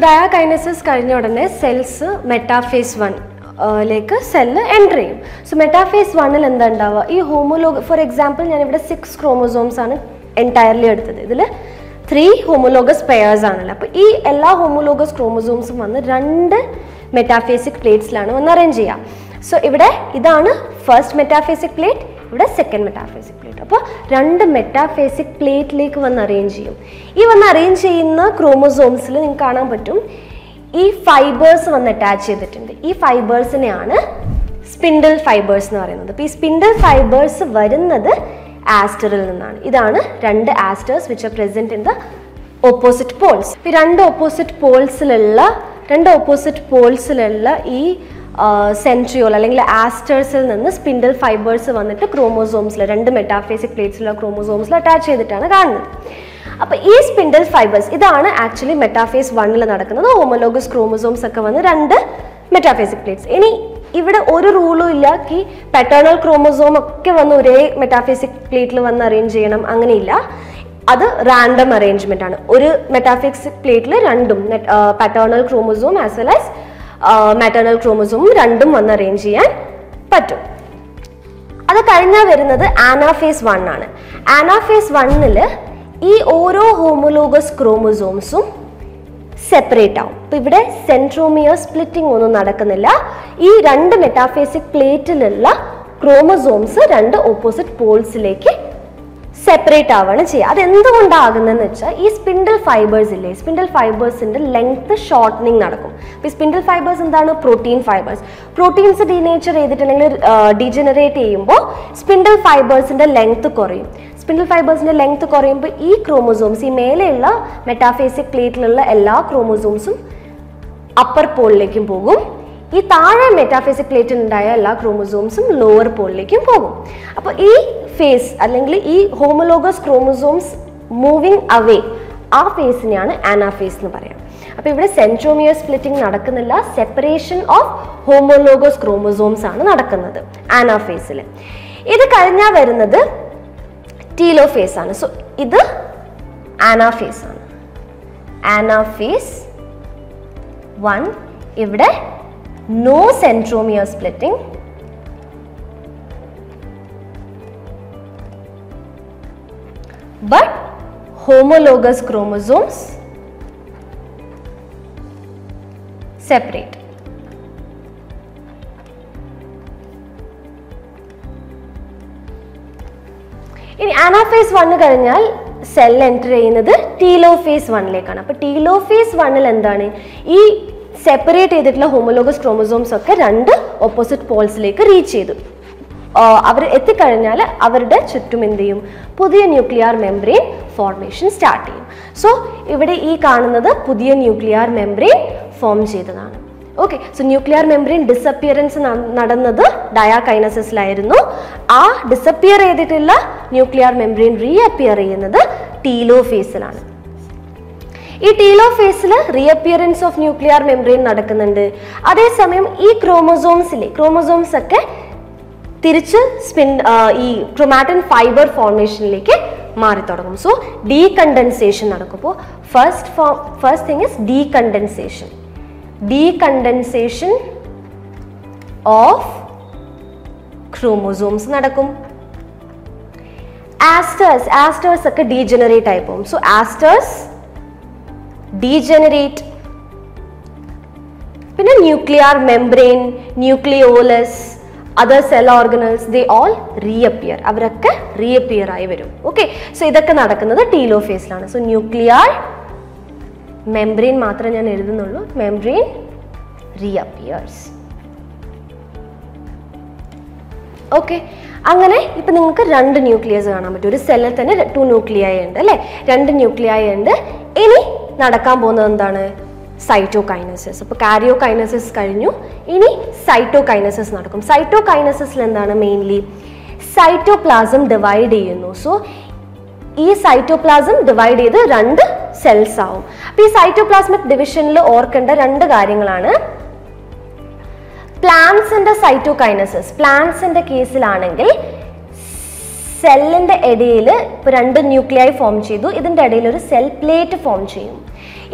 ഡയാകൈനസിസ് കഴിഞ്ഞ ഉടനെ സെൽസ് മെറ്റാഫേസ് 1ലേക്ക് സെല്ല് എൻ്റർ ചെയ്യും. സോ മെറ്റാഫേസ് 1ൽ എന്താ ഉണ്ടാവുക, ഈ ഫോർ എക്സാമ്പിൾ ഞാനിവിടെ 6 ക്രോമസോംസ് ആണ് എൻറ്റയർലി എടുത്തത്. ഇതിൽ 3 ഹോമോലോഗസ് പെയേഴ്സ് ആണല്ലോ. അപ്പോൾ ഈ എല്ലാ ഹോമോലോഗസ് ക്രോമസോംസും വന്ന് 2 മെറ്റാഫേസിക് പ്ലേറ്റ്സിലാണ് വന്ന് അറേഞ്ച് ചെയ്യുക. സോ ഇവിടെ ഇതാണ് ഫസ്റ്റ് മെറ്റാഫേസിക് പ്ലേറ്റ്, ഇവിടെ സെക്കൻഡ് മെറ്റാഫേസിക് പ്ലേറ്റ്. അപ്പോൾ 2 മെറ്റാഫേസിക് പ്ലേറ്റിലേക്ക് വന്ന് അറേഞ്ച് ചെയ്യും. ഈ വന്ന് അറേഞ്ച് ചെയ്യുന്ന ക്രോമസോംസിൽ നിങ്ങൾക്ക് കാണാൻ പറ്റും ഈ ഫൈബേഴ്സ് വന്ന് അറ്റാച്ച് ചെയ്തിട്ടുണ്ട്. ഈ ഫൈബേഴ്സിനെയാണ് സ്പിൻഡിൽ ഫൈബേഴ്സ് എന്ന് പറയുന്നത്. അപ്പോൾ ഈ സ്പിൻഡിൽ ഫൈബേഴ്സ് വരുന്നത് ആസ്റ്ററിൽ നിന്നാണ്. ഇതാണ് 2 asters which are present in the opposite poles. ഈ 2 ഓപ്പോസിറ്റ് പോൾസിലുള്ള ഈ സെൻട്രിയോൾ അല്ലെങ്കിൽ ആസ്റ്റേഴ്സിൽ നിന്ന് സ്പിൻഡിൽ ഫൈബേഴ്സ് വന്നിട്ട് ക്രോമോസോംസിൽ 2 മെറ്റാഫേസിക് പ്ലേറ്റ്സിലുള്ള ക്രോമോസോംസിൽ അറ്റാച്ച് ചെയ്തിട്ടാണ് കാണുന്നത്. അപ്പോൾ ഈ സ്പിൻഡിൽ ഫൈബേഴ്സ് ഇതാണ് ആക്ച്വലി മെറ്റാഫേസ് 1ൽ നടക്കുന്നത്. ഹോമോലോഗസ് ക്രോമോസോംസ് ഒക്കെ വന്ന് 2 മെറ്റാഫേസിക് പ്ലേറ്റ്സ്. ഇനി ഇവിടെ ഒരു റൂളും ഇല്ല ഈ പാറ്റേണൽ ക്രോമോസോം ഒക്കെ വന്ന് ഒരേ മെറ്റാഫേസിക് പ്ലേറ്റിൽ വന്ന് അറേഞ്ച് ചെയ്യണം, അങ്ങനെയില്ല. അത് റാൻഡം അറേഞ്ച്മെന്റ് ആണ്. ഒരു മെറ്റാഫേസിക് പ്ലേറ്റിൽ 2 paternal chromosome as well as maternal ക്രോമോസോമും 2 വന്ന് അറേഞ്ച് ചെയ്യാൻ പറ്റും. അത് കഴിഞ്ഞാൽ വരുന്നത് ആനാഫേസ് 1 ആണ്. ആനാഫേസ് 1ൽ ഈ ഓരോ ഹോമോലോഗസ് ക്രോമോസോംസും സെപ്പറേറ്റ് ആവും. അപ്പോൾ ഇവിടെ സെൻട്രോമിയർ സ്പ്ലിറ്റിംഗ് ഒന്നും നടക്കുന്നില്ല. ഈ 2 മെറ്റാഫേസിക് പ്ലേറ്റിലുള്ള ക്രോമോസോംസ് 2 ഓപ്പോസിറ്റ് പോൾസിലേക്ക് സെപ്പറേറ്റ് ആവുകയാണ് ചെയ്യുക. അതെന്തുകൊണ്ടാകുന്നതെന്ന് വെച്ചാൽ ഈ സ്പിൻഡിൽ ഫൈബേഴ്സ് ഇല്ലേ, സ്പിൻഡിൽ ഫൈബേഴ്സിൻ്റെ ലെങ്ത് ഷോർട്ടനിങ് നടക്കും. അപ്പോൾ ഈ സ്പിൻഡിൽ ഫൈബേഴ്സ് എന്താണ്? Protein fibres. പ്രോട്ടീൻസ് ഡീനേച്ചർ ചെയ്തിട്ടുണ്ടെങ്കിൽ ഡീജനറേറ്റ് ചെയ്യുമ്പോൾ സ്പിൻഡിൽ ഫൈബേഴ്സിൻ്റെ ലെങ്ത് കുറയും. സ്പിൻഡിൽ ഫൈബേഴ്സിൻ്റെ ലെങ്ത് കുറയുമ്പോൾ ഈ ക്രോമോസോംസ്, ഈ മേലെയുള്ള മെറ്റാഫേസിക് പ്ലേറ്റിലുള്ള എല്ലാ ക്രോമോസോംസും അപ്പർ പോളിലേക്കും പോകും. ഈ താഴെ മെറ്റാഫേസിക് പ്ലേറ്റിൽ ഉണ്ടായ എല്ലാ ക്രോമോസോംസും ലോവർ പോളിലേക്കും പോകും. അപ്പോൾ ഈ ഫേസ് അല്ലെങ്കിൽ ഈ ഹോമോലോഗസ് ക്രോമോസോംസ് മൂവിങ് അവേ, ആ ഫേസിനെയാണ് ആനാഫേസ് എന്ന് പറയാം. അപ്പോൾ ഇവിടെ സെൻട്രോമിയർ സ്പ്ലിറ്റിംഗ് നടക്കുന്നില്ല, സെപ്പറേഷൻ ഓഫ് ഹോമോലോഗസ് ക്രോമോസോംസ് ആണ് നടക്കുന്നത് ആനാഫേസിൽ. ഇത് കഴിഞ്ഞാൽ വരുന്നത് ടീലോഫേസ് ആണ്. സോ ഇത് ആനാഫേസ് ആണ്. ആനാഫേസ് 1, ഇവിടെ no centromere splitting, but homologous chromosomes separate. ഇനി ആനാഫേസ് 1 കഴിഞ്ഞാൽ സെൽ എൻ്റർ ചെയ്യുന്നത് ടീലോഫേസ് 1ലേക്കാണ്. അപ്പോൾ ടീലോഫേസ് 1ൽ എന്താണ്, ഈ സെപ്പറേറ്റ് ചെയ്തിട്ടുള്ള ഹോമോലോഗസ് ക്രോമോസോംസ് ഒക്കെ 2 ഓപ്പോസിറ്റ് പോൾസിലേക്ക് റീച്ച് ചെയ്തു. അവർ എത്തിക്കഴിഞ്ഞാൽ അവരുടെ ചുറ്റും എന്ത് ചെയ്യും, പുതിയ ന്യൂക്ലിയർ മെംബ്രെയിൻ ഫോർമേഷൻ സ്റ്റാർട്ട് ചെയ്യും. സോ ഇവിടെ ഈ കാണുന്നത് പുതിയ ന്യൂക്ലിയർ മെംബ്രെയിൻ ഫോം ചെയ്തതാണ്. Okay, so nuclear membrane disappearance നടന്നത് ഡയാകൈനസിസിലായിരുന്നു. ആ ഡിസപ്പിയർ ചെയ്തിട്ടുള്ള ന്യൂക്ലിയർ മെംബ്രെയിൻ റീഅപ്പിയർ ചെയ്യുന്നത് ടീലോഫേസിലാണ്. ഈ ടീലോഫേസിൽ റീഅപ്പിയറൻസ് ഓഫ് ന്യൂക്ലിയർ മെംബ്രെയിൻ നടക്കുന്നുണ്ട്. അതേസമയം ഈ ക്രോമോസോംസ് ഒക്കെ തിരിച്ച് ഈ ക്രോമാറ്റിൻ ഫൈബർ ഫോർമേഷനിലേക്ക് മാറി തുടങ്ങും. സോ ഡീകണ്ടൻസേഷൻ നടക്കുമ്പോൾ first thing is decondensation of chromosomes നടക്കും. ആസ്റ്റേഴ്സ് ഒക്കെ ഡീജനറേറ്റ് ആയി പോകും. So asters degenerate. പിന്നെ nuclear membrane, nucleolus, other cell organelles, they all reappear. അവരൊക്കെ റീഅപ്പിയർ ആയി വരും. ഓക്കെ, സോ ഇതൊക്കെ നടക്കുന്നത് ടീലോഫേസിലാണ്. സോ ന്യൂക്ലിയർ മെംബ്രെയിൻ മാത്രം ഞാൻ എഴുതുന്നുള്ളൂ. മെംബ്രെയിൻ റീഅപ്പിയേഴ്സ്. ഓക്കെ, അങ്ങനെ ഇപ്പൊ നിങ്ങൾക്ക് 2 ന്യൂക്ലിയസ് കാണാൻ പറ്റും. ഒരു സെല്ലിൽ തന്നെ 2 ന്യൂക്ലിയായി ഉണ്ട് അല്ലെ, 2 ന്യൂക്ലിയായി ഉണ്ട്. ഇനി നടക്കാൻ പോകുന്നത് എന്താണ്? സൈറ്റോകൈനസിസ്. അപ്പോൾ കാരിയോകൈനസിസ് കഴിഞ്ഞു, ഇനി സൈറ്റോകൈനസിസ് നടക്കും. സൈറ്റോകൈനസിസിൽ എന്താണ്? മെയിൻലി സൈറ്റോപ്ലാസം ഡിവൈഡ് ചെയ്യുന്നു. സോ ഈ സൈറ്റോപ്ലാസം ഡിവൈഡ് ചെയ്ത് 2 സെൽസ് ആവും. അപ്പോൾ ഈ സൈറ്റോപ്ലാസ്മിക് ഡിവിഷനിൽ ഓർക്കേണ്ട 2 കാര്യങ്ങളാണ്. പ്ലാന്റ്സിന്റെ സൈറ്റോകൈനസിസ്, പ്ലാന്റ്സിന്റെ കേസിലാണെങ്കിൽ സെല്ലിന്റെ ഇടയിൽ ഇപ്പോൾ 2 ന്യൂക്ലിയായി ഫോം ചെയ്തു, ഇതിന്റെ ഇടയിൽ ഒരു സെൽ പ്ലേറ്റ് ഫോം ചെയ്യും.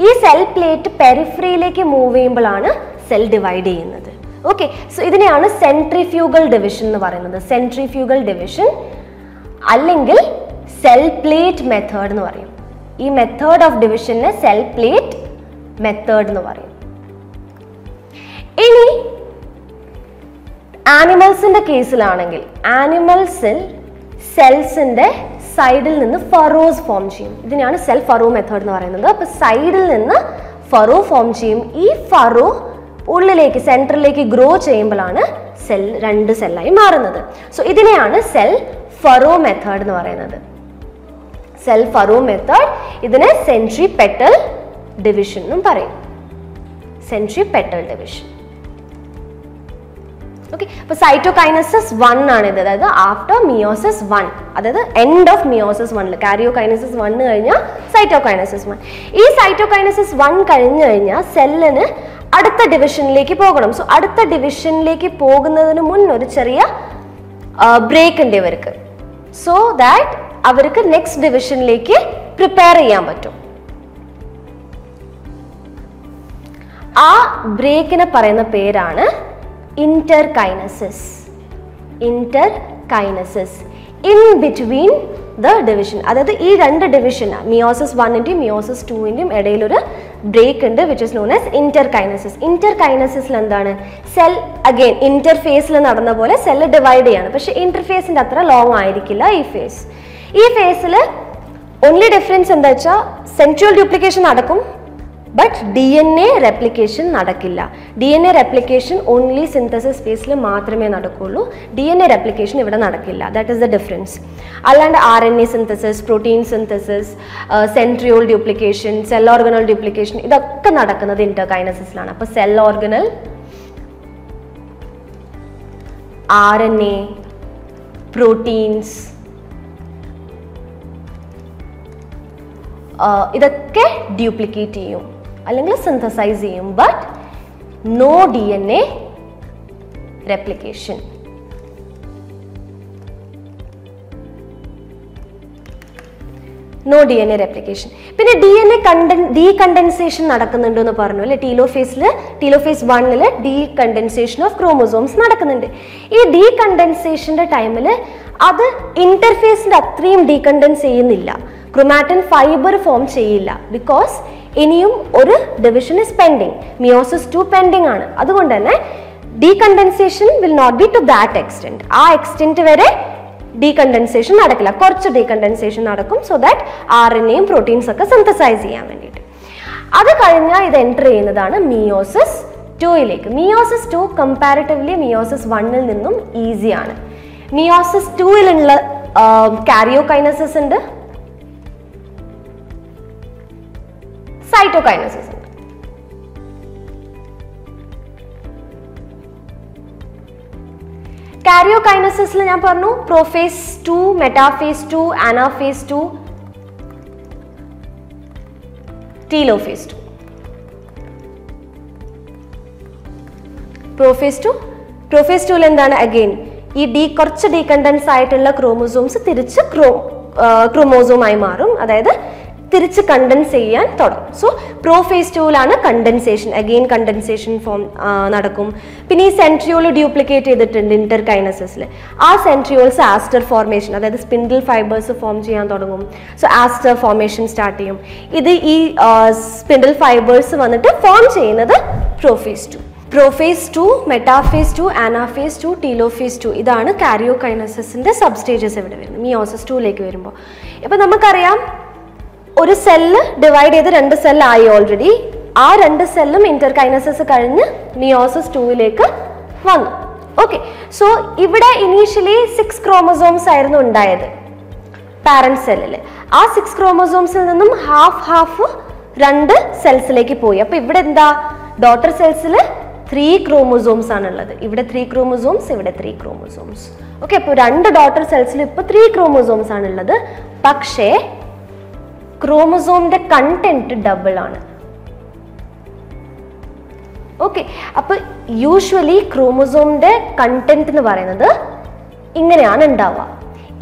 ഈ സെൽ പ്ലേറ്റ് പെരിഫറിയിലേക്ക് മൂവ് ചെയ്യുമ്പോഴാണ് സെൽ ഡിവൈഡ് ചെയ്യുന്നത്. ഓക്കെ, സോ ഇതിനെയാണ് സെൻട്രിഫ്യൂഗൽ ഡിവിഷൻ എന്ന് പറയുന്നത്. സെൻട്രിഫ്യൂഗൽ ഡിവിഷൻ അല്ലെങ്കിൽ സെൽ പ്ലേറ്റ് മെത്തേഡ് എന്ന് പറയും. ഈ മെത്തേഡ് ഓഫ് ഡിവിഷനെ സെൽ പ്ലേറ്റ് മെത്തേഡ് എന്ന് പറയും. ഇനി ആനിമൽസിന്റെ കേസിലാണെങ്കിൽ ആനിമൽസിൽ സെൽസിന്റെ സൈഡിൽ നിന്ന് ഫറോസ് ഫോം ചെയ്യും. ഇതിനാണ് സെൽ ഫറോ മെത്തേഡ് എന്ന് പറയുന്നത്. അപ്പൊ സൈഡിൽ നിന്ന് ഫറോ ഫോം ചെയ്യും. ഈ ഫറോ ഉള്ളിലേക്ക് സെൻട്രലിലേക്ക് ഗ്രോ ചെയ്യുമ്പോഴാണ് സെൽ 2 സെല്ലായി മാറുന്നത്. സോ ഇതിനെയാണ് സെൽ ഫറോ മെത്തേഡ് എന്ന് പറയുന്നത്. സെൽ ഫറോ മെത്തേഡ്, ഇതിനെ സെൻട്രിപെറ്റൽ ഡിവിഷൻ എന്നും പറയും. Centripetal division. ഓക്കെ, അപ്പൊ സൈറ്റോകൈനസിസ് 1 ആണ് ഇത്. അതായത് ആഫ്റ്റർ മിയോസിസ് 1, അതായത് എൻഡ് ഓഫ് മിയോസിസ് 1. കാരിയോകൈനസിസ് 1 കഴിഞ്ഞാൽ സൈറ്റോകൈനസിസ് 1. ഈ സൈറ്റോകൈനസിസ് 1 കഴിഞ്ഞു കഴിഞ്ഞാൽ സെല്ലിന് അടുത്ത ഡിവിഷനിലേക്ക് പോകണം. സോ അടുത്ത ഡിവിഷനിലേക്ക് പോകുന്നതിന് മുൻ ഒരു ചെറിയ ബ്രേക്ക് ഉണ്ട് ഇവർക്ക്. സോ ദാറ്റ് അവർക്ക് നെക്സ്റ്റ് ഡിവിഷനിലേക്ക് പ്രിപ്പയർ ചെയ്യാൻ പറ്റും. ആ ബ്രേക്കിനെ പറയുന്ന പേരാണ് interkinesis. In between the division. അതായത് ഈ 2 ഡിവിഷൻ മിയോസിസ് 1ന്റെയും മിയോസിസ് 2ന്റെയും ഇടയിൽ ഒരു ബ്രേക്ക് ഉണ്ട്, which is known as interkinesis. ഇന്റർകൈനസിസിൽ എന്താണ്? സെൽ അഗൈൻ ഇന്റർഫേസിൽ നടന്ന പോലെ സെൽ ഡിവൈഡ് ചെയ്യാണ്. പക്ഷെ ഇന്റർഫേസിന്റെ അത്ര ലോങ് ആയിരിക്കില്ല ഈ ഫേസ്. ഈ ഫേസിൽ ഓൺലി ഡിഫറൻസ് എന്താ വെച്ചാൽ സെൻട്രിയോൾ ഡ്യൂപ്ലിക്കേഷൻ നടക്കും, ബട്ട് DNA റെപ്ലിക്കേഷൻ നടക്കില്ല. DNA റെപ്ലിക്കേഷൻ ഓൺലി സിന്തസിസ് ഫേസിൽ മാത്രമേ നടക്കുള്ളൂ. DNA റെപ്ലിക്കേഷൻ ഇവിടെ നടക്കില്ല. That is the difference. അല്ലാണ്ട് RNA synthesis, protein synthesis, centriole duplication, cell organelle duplication, ഇതൊക്കെ നടക്കുന്നത് ഇന്റർകൈനസിസിലാണ്. അപ്പോൾ സെൽ ഓർഗനൽ, RNA, പ്രോട്ടീൻസ്, ഇതൊക്കെ ഡ്യൂപ്ലിക്കേറ്റ് ചെയ്യും അല്ലെങ്കിൽ സിന്തസൈസ് ചെയ്യും, but no DNA replication. No DNA replication. പിന്നെ DNA ഡീകണ്ടൻസേഷൻ നടക്കുന്നുണ്ട് എന്ന് പറഞ്ഞു അല്ലെ. ടീലോഫേസ് 1 ഡീകണ്ടൻസേഷൻ ഓഫ് ക്രോമോസോംസ് നടക്കുന്നുണ്ട്. ഈ ഡീകണ്ടൻസേഷന്റെ ടൈമിൽ അത് ഇന്റർഫേസിന്റെ അത്രയും ഡീകണ്ടൻസ് ചെയ്യുന്നില്ല, ക്രോമാറ്റിൻ ഫൈബർ ഫോം ചെയ്യില്ല. ബിക്കോസ് ഇനിയും ഒരു division is pending, meiosis 2 pending ആണ്. അതുകൊണ്ട് തന്നെ decondensation will not be to that extent. ആ എക്സ്റ്റെന്റ് വരെ ഡീകണ്ടൻസേഷൻ നടക്കില്ല, കുറച്ച് ഡീകണ്ടൻസേഷൻ നടക്കും, സോ ദാറ്റ് RNAയും പ്രോട്ടീൻസ് ഒക്കെ സിന്തസൈസ് ചെയ്യാൻ വേണ്ടിയിട്ട്. അത് കഴിഞ്ഞാൽ ഇത് എൻ്റർ ചെയ്യുന്നതാണ് മിയോസിസ് 2ലേക്ക്. മിയോസിസ് 2 കമ്പാരിറ്റീവ്ലി മിയോസിസ് 1ൽ നിന്നും ഈസിയാണ്. മിയോസിസ് 2ലുള്ള കാരിയോകൈനസിസ് ഉണ്ട്, സൈറ്റോകൈനസിസ് ഉണ്ട്. കാരിയോകൈനസിസിൽ ഞാൻ പറഞ്ഞു prophase 2, metaphase 2, anaphase 2, telophase 2. Prophase 2 എന്താണ്? അഗെയിൻ ഈ കുറച്ച് ഡീകണ്ടൻസ് ആയിട്ടുള്ള ക്രോമോസോംസ് തിരിച്ച് ക്രോമോസോമായി മാറും, അതായത് തിരിച്ച് കണ്ടൻസ് ചെയ്യാൻ തുടങ്ങും. So prophase 2 condensation, again condensation form നടക്കും. പിന്നെ ഈ സെൻട്രിയോൾ ഡ്യൂപ്ലിക്കേറ്റ് ചെയ്തിട്ടുണ്ട് ഇന്റർകൈനസിസിൽ. ആ സെൻട്രിയോൾസ് ആസ്റ്റർ ഫോർമേഷൻ, അതായത് സ്പിൻഡിൽ ഫൈബേഴ്സ് ഫോം ചെയ്യാൻ തുടങ്ങും. സോ ആസ്റ്റർ ഫോർമേഷൻ സ്റ്റാർട്ട് ചെയ്യും. ഇത് ഈ സ്പിൻഡിൽ ഫൈബേഴ്സ് വന്നിട്ട് ഫോം ചെയ്യുന്നത് prophase 2. Prophase 2, metaphase 2, anaphase 2, telophase 2 ഇതാണ് കാരിയോകൈനസിന്റെ സബ് സ്റ്റേജസ് ഇവിടെ വരുന്നത് മിയോസിസ് 2ലേക്ക് വരുമ്പോൾ. ഇപ്പം നമുക്കറിയാം ഒരു സെല്ല് ഡിവൈഡ് ചെയ്ത് 2 സെല്ലായി ഓൾറെഡി. ആ 2 സെല്ലും ഇന്റർകൈനസിസ് കഴിഞ്ഞ് മിയോസിസ് 2ലേക്ക് വന്നു. ഓക്കെ, സോ ഇവിടെ ഇനീഷ്യലി 6 ക്രോമോസോംസ് ആയിരുന്നു ഉണ്ടായത് പാരന്റ് സെല്ലിൽ. ആ 6 ക്രോമോസോംസിൽ നിന്നും ഹാഫ് 2 സെൽസിലേക്ക് പോയി. അപ്പൊ ഇവിടെ എന്താ, ഡോട്ടർ സെൽസിൽ 3 ക്രോമോസോംസ് ആണുള്ളത്. ഇവിടെ 3 ക്രോമോസോംസ്, ഇവിടെ 3 ക്രോമോസോംസ്. ഓക്കെ, അപ്പോൾ 2 ഡോട്ടർ സെൽസിൽ ഇപ്പോൾ 3 ക്രോമോസോംസ് ആണുള്ളത്. പക്ഷേ ക്രോമോസോമിന്റെ കണ്ടന്റ് ഡബിൾ ആണ്. ഓക്കെ, അപ്പൊ യൂഷ്വലി ക്രോമോസോമിന്റെ കണ്ടന്റ് എന്ന് പറയുന്നത് ഇങ്ങനെയാണ് ഉണ്ടാവുക.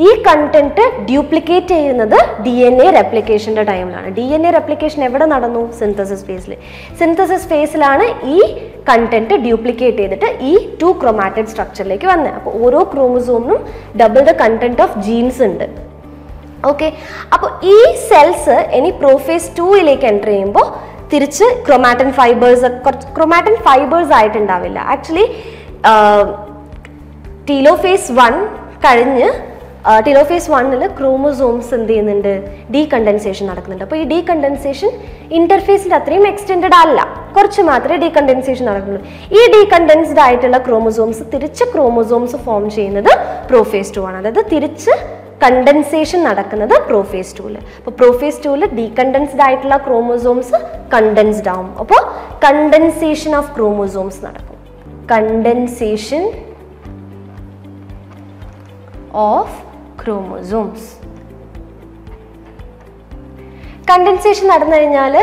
ഈ കണ്ടന്റ് ഡ്യൂപ്ലിക്കേറ്റ് ചെയ്യുന്നത് DNA റെപ്ലിക്കേഷന്റെ ടൈമിലാണ്. DNA റെപ്ലിക്കേഷൻ എവിടെ നടന്നു? സിന്തസിസ് ഫേസിൽ. സിന്തസിസ് ഫേസിലാണ് ഈ കണ്ടന്റ് ഡ്യൂപ്ലിക്കേറ്റ് ചെയ്തിട്ട് ഈ 2 ക്രോമാറ്റിഡ് സ്ട്രക്ചറിലേക്ക് വന്നത്. അപ്പോൾ ഓരോ ക്രോമോസോമിനും double the content of genes ഉണ്ട്. ഓക്കെ, അപ്പോൾ ഈ സെൽസ് ഇനി പ്രോഫേസ് 2ലേക്ക് എൻ്റർ ചെയ്യുമ്പോൾ തിരിച്ച് ക്രോമാറ്റിൻ ഫൈബേഴ്സ് ആയിട്ടുണ്ടാവില്ല. ആക്ച്വലി ടീലോഫേസ് 1 കഴിഞ്ഞ് ടീലോഫേസ് 1 ക്രോമോസോംസ് എന്ത് ചെയ്യുന്നുണ്ട്? ഡീകണ്ടൻസേഷൻ നടക്കുന്നുണ്ട്. അപ്പോൾ ഈ ഡീകണ്ടൻസേഷൻ ഇന്റർഫേസിന്റെ അത്രയും എക്സ്റ്റെൻഡഡ് അല്ല, കുറച്ച് മാത്രമേ ഡീകണ്ടൻസേഷൻ നടക്കുള്ളൂ. ഈ ഡീകണ്ടൻസ്ഡ് ആയിട്ടുള്ള ക്രോമോസോംസ് തിരിച്ച് ക്രോമോസോംസ് ഫോം ചെയ്യുന്നത് പ്രോഫേസ് 2 ആണ്. അതായത് തിരിച്ച് കണ്ടൻസേഷൻ നടക്കുന്നത് പ്രോഫേസ് 2. അപ്പോൾ പ്രോഫേസ് 2 ഡീകണ്ടൻസ്ഡ് ആയിട്ടുള്ള ക്രോമോസോംസ് കണ്ടൻസ്ഡ് ആവും. അപ്പോൾ കണ്ടൻസേഷൻ ഓഫ് ക്രോമോസോംസ് നടക്കും. Condensation of chromosomes. കണ്ടൻസേഷൻ നടന്നു കഴിഞ്ഞാൽ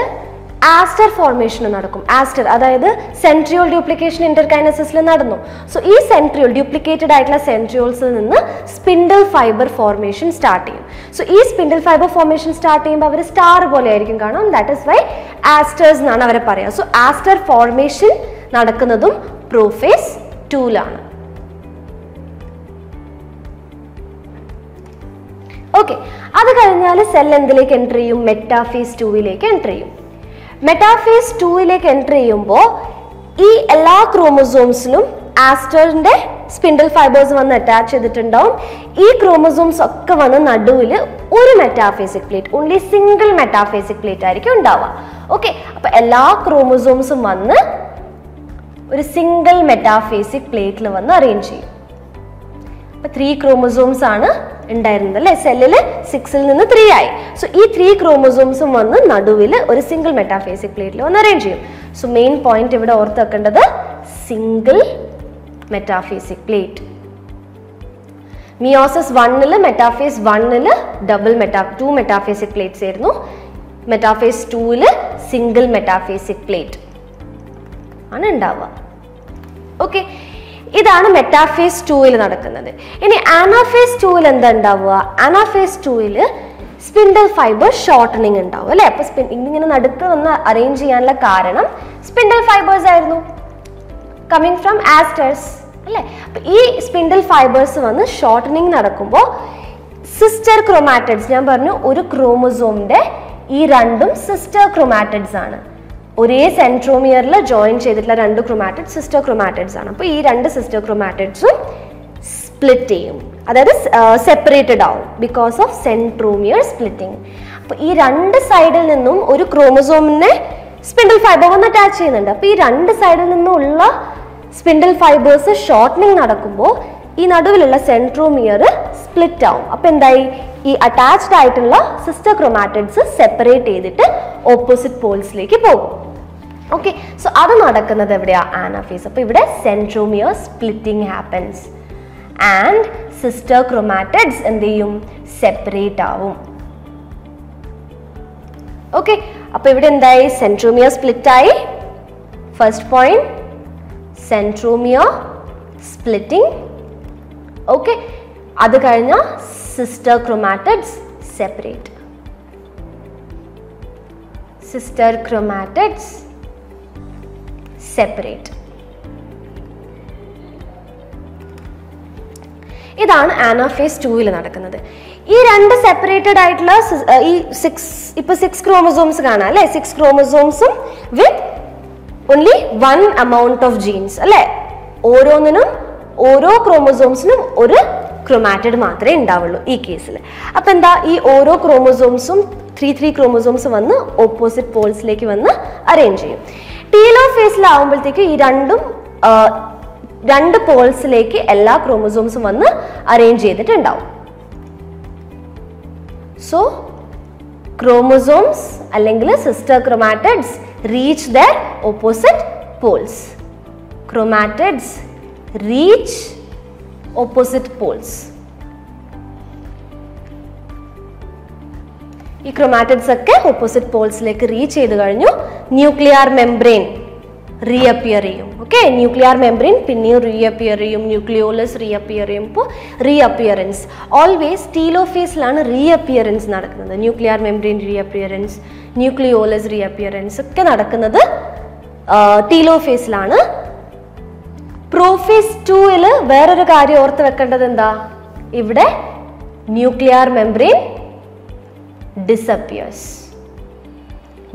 ആസ്റ്റർ ഫോർമേഷൻ നടക്കും. ആസ്റ്റർ അതായത് സെൻട്രിയോൾ ഡ്യൂപ്ലിക്കേഷൻ ഇന്റർകൈനസിസിൽ നടന്നു. സോ ഈ സെൻട്രിയോൾ ഡ്യൂപ്ലിക്കേറ്റഡ് ആയിട്ടുള്ള സെൻട്രിയോൾസിൽ നിന്ന് സ്പിൻഡിൽ ഫൈബർ ഫോർമേഷൻ സ്റ്റാർട്ട് ചെയ്യും. സോ ഈ സ്പിൻഡിൽ ഫൈബർ ഫോർമേഷൻ സ്റ്റാർട്ട് ചെയ്യുമ്പോൾ അവർ സ്റ്റാർ പോലെ ആയിരിക്കും കാണാം. ദാറ്റ് ഇസ് വൈ ആസ്റ്റേഴ്സ് എന്നാണ് അവരെ പറയുക. സോ ആസ്റ്റർ ഫോർമേഷൻ നടക്കുന്നതും പ്രോഫേസ് 2 ഓക്കെ, അത് കഴിഞ്ഞാൽ സെൽ എന്തിലേക്ക് എൻ്റർ ചെയ്യും? മെറ്റാഫേസ് 2ലേക്ക് എൻ്റർ ചെയ്യും. മെറ്റാഫേസ് 2ലേക്ക് എൻ്റർ ചെയ്യുമ്പോൾ ഈ എല്ലാ ക്രോമോസോംസിലും ആസ്റ്ററിന്റെ സ്പിൻഡിൽ ഫൈബേഴ്സ് വന്ന് അറ്റാച്ച് ചെയ്തിട്ടുണ്ടാവും. ഈ ക്രോമോസോംസ് ഒക്കെ വന്ന് നടുവിൽ ഒരു മെറ്റാഫേസിക് plate, only single metaphasic plate ആയിരിക്കും ഉണ്ടാവുക. ഓക്കെ, അപ്പൊ എല്ലാ ക്രോമോസോംസും വന്ന് ഒരു സിംഗിൾ മെറ്റാഫേസിക് പ്ലേറ്റിൽ വന്ന് അറേഞ്ച് ചെയ്യും. അപ്പൊ 3 ക്രോമോസോംസ് ആണ് ഉണ്ടായിരുന്നത് അല്ലെ, സെല്ലിൽ 6ൽ നിന്ന് 3 ആയി. സോ ഈ 3 ക്രോമോസോംസും വന്ന് നടുവിൽ ഒരു സിംഗിൾ മെറ്റാഫേസിക് പ്ലേറ്റിൽ വന്ന് അറേഞ്ച് ചെയ്യും. സോ മെയിൻ പോയിന്റ് ഇവിടെ ഓർത്ത് വെക്കേണ്ടത് single metaphasic plate. Meiosis 1 metaphase 1 2 metaphasic plates ആയിരുന്നു. മെറ്റാഫേസ് 2 സിംഗിൾ മെറ്റാഫേസിക് പ്ലേറ്റ് ആണ് ഉണ്ടാവുക. ഓക്കെ, ഇതാണ് മെറ്റാഫേസ് 2 നടക്കുന്നത്. ഇനി അനാഫേസ് 2 എന്താ ഉണ്ടാവുക? അനാഫേസ് 2 സ്പിൻഡിൽ ഫൈബർ ഷോർട്ടനിങ് ഉണ്ടാവും അല്ലെ. അപ്പൊ ഇങ്ങനെ നടുക്ക് വന്ന് അറേഞ്ച് ചെയ്യാനുള്ള കാരണം സ്പിൻഡിൽ ഫൈബേഴ്സ് ആയിരുന്നു, കമ്മിങ് ഫ്രം ആസ്റ്റേഴ്സ് അല്ലെ. അപ്പൊ ഈ സ്പിൻഡിൽ ഫൈബേഴ്സ് വന്ന് ഷോർട്ടനിങ് നടക്കുമ്പോൾ സിസ്റ്റർ ക്രോമാറ്റിഡ്സ്, ഞാൻ പറഞ്ഞു ഒരു ക്രോമോസോമിന്റെ ഈ 2 സിസ്റ്റർ ക്രോമാറ്റിഡ്സ് ആണ്. ഒരേ സെൻട്രോമിയറിൽ ജോയിൻ ചെയ്തിട്ടുള്ള 2 ക്രോമാറ്റിഡ്സ് സിസ്റ്റർ ക്രോമാറ്റിഡ്സ് ആണ്. അപ്പോൾ ഈ 2 സിസ്റ്റർ ക്രോമാറ്റിഡ്സും സ്പ്ലിറ്റ് ചെയ്യും, അതായത് സെപ്പറേറ്റഡ് ആവും ബിക്കോസ് ഓഫ് സെൻട്രോമിയർ സ്പ്ലിറ്റിംഗ്. അപ്പോൾ ഈ 2 സൈഡിൽ നിന്നും ഒരു ക്രോമോസോമിനെ സ്പിൻഡിൽ ഫൈബർ വന്ന് അറ്റാച്ച് ചെയ്യുന്നുണ്ട്. അപ്പോൾ ഈ 2 സൈഡിൽ നിന്നുള്ള സ്പിൻഡിൽ ഫൈബേഴ്സ് ഷോർട്ടനിങ് നടക്കുമ്പോൾ ഈ നടുവിലുള്ള സെൻട്രോമിയർ സ്പ്ലിറ്റ് ആവും. അപ്പോൾ എന്തായി? ഈ അറ്റാച്ച്ഡ് ആയിട്ടുള്ള സിസ്റ്റർ ക്രോമാറ്റിഡ്സ് സെപ്പറേറ്റ് ചെയ്തിട്ട് ഓപ്പോസിറ്റ് പോൾസിലേക്ക് പോകും. ഓക്കെ, സോ അത് നടക്കുന്നത് എവിടെയാ? ആനാഫേസ്. അപ്പോൾ ഇവിടെ centromere splitting happens. And sister chromatids എന്ത് ചെയ്യും? സെപ്പറേറ്റ് ആവും. ഓക്കെ, അപ്പൊ ഇവിടെ എന്തായി? സെൻട്രോമിയർ സ്പ്ലിറ്റ് ആയി. First point, centromere splitting. Okay, അത് കഴിഞ്ഞ sister chromatids separate. Sister chromatids separate. ഇതാണ് ആനാഫേസ് 2 നടക്കുന്നത്. ഈ രണ്ട് സെപ്പറേറ്റഡ് ആയിട്ടുള്ള ഈ 6 ക്രോമസോംസ് കാണാം അല്ലെ? 6 ക്രോമസോംസും with only 1 amount of genes അല്ലെ? ഓരോന്നിനും ഓരോ ക്രോമസോംസിനും ഒരു ക്രോമാറ്റിഡ് മാത്രമേ ഉണ്ടാവുള്ളൂ ഈ കേസിൽ. അപ്പൊ എന്താ? ഈ ഓരോ ക്രോമസോംസും 3 ക്രോമസോംസ് വന്ന് ഓപ്പോസിറ്റ് പോൾസിലേക്ക് വന്ന് അറേഞ്ച് ചെയ്യും. ടീലോഫേസിലാവുമ്പോഴത്തേക്ക് ഈ രണ്ട് പോൾസിലേക്ക് എല്ലാ ക്രോമസോംസും വന്ന് അറേഞ്ച് ചെയ്തിട്ടുണ്ടാവും. സോ ക്രോമസോംസ് അല്ലെങ്കിൽ sister chromatids reach there opposite Paul's. Chromatids reach opposite poles. ഈ ക്രോമാറ്റിഡ്സ് ഒക്കെ ഓപ്പോസിറ്റ് പോൾസിലേക്ക് റീച്ച് ചെയ്ത് കഴിഞ്ഞു. ന്യൂക്ലിയർ മെംബ്രെയിൻ റീഅപ്പിയർ ചെയ്യും. ഓക്കെ, ന്യൂക്ലിയർ മെംബ്രെയിൻ പിന്നെയും റീഅപ്പിയർ ചെയ്യും. ന്യൂക്ലിയോളസ് റീഅപ്പിയർ ചെയ്യുമ്പോൾ റീഅപ്പിയറൻസ് ഓൾവേസ് ടീലോഫേസിലാണ് റീഅപ്പിയറൻസ് നടക്കുന്നത്. Nuclear membrane reappearance, nucleolus reappearance ഒക്കെ നടക്കുന്നത് ടീലോഫേസിലാണ്. പ്രോഫേസ് 2 വേറൊരു കാര്യം ഓർത്ത് വെക്കേണ്ടത് എന്താ? ഇവിടെ nuclear membrane disappears.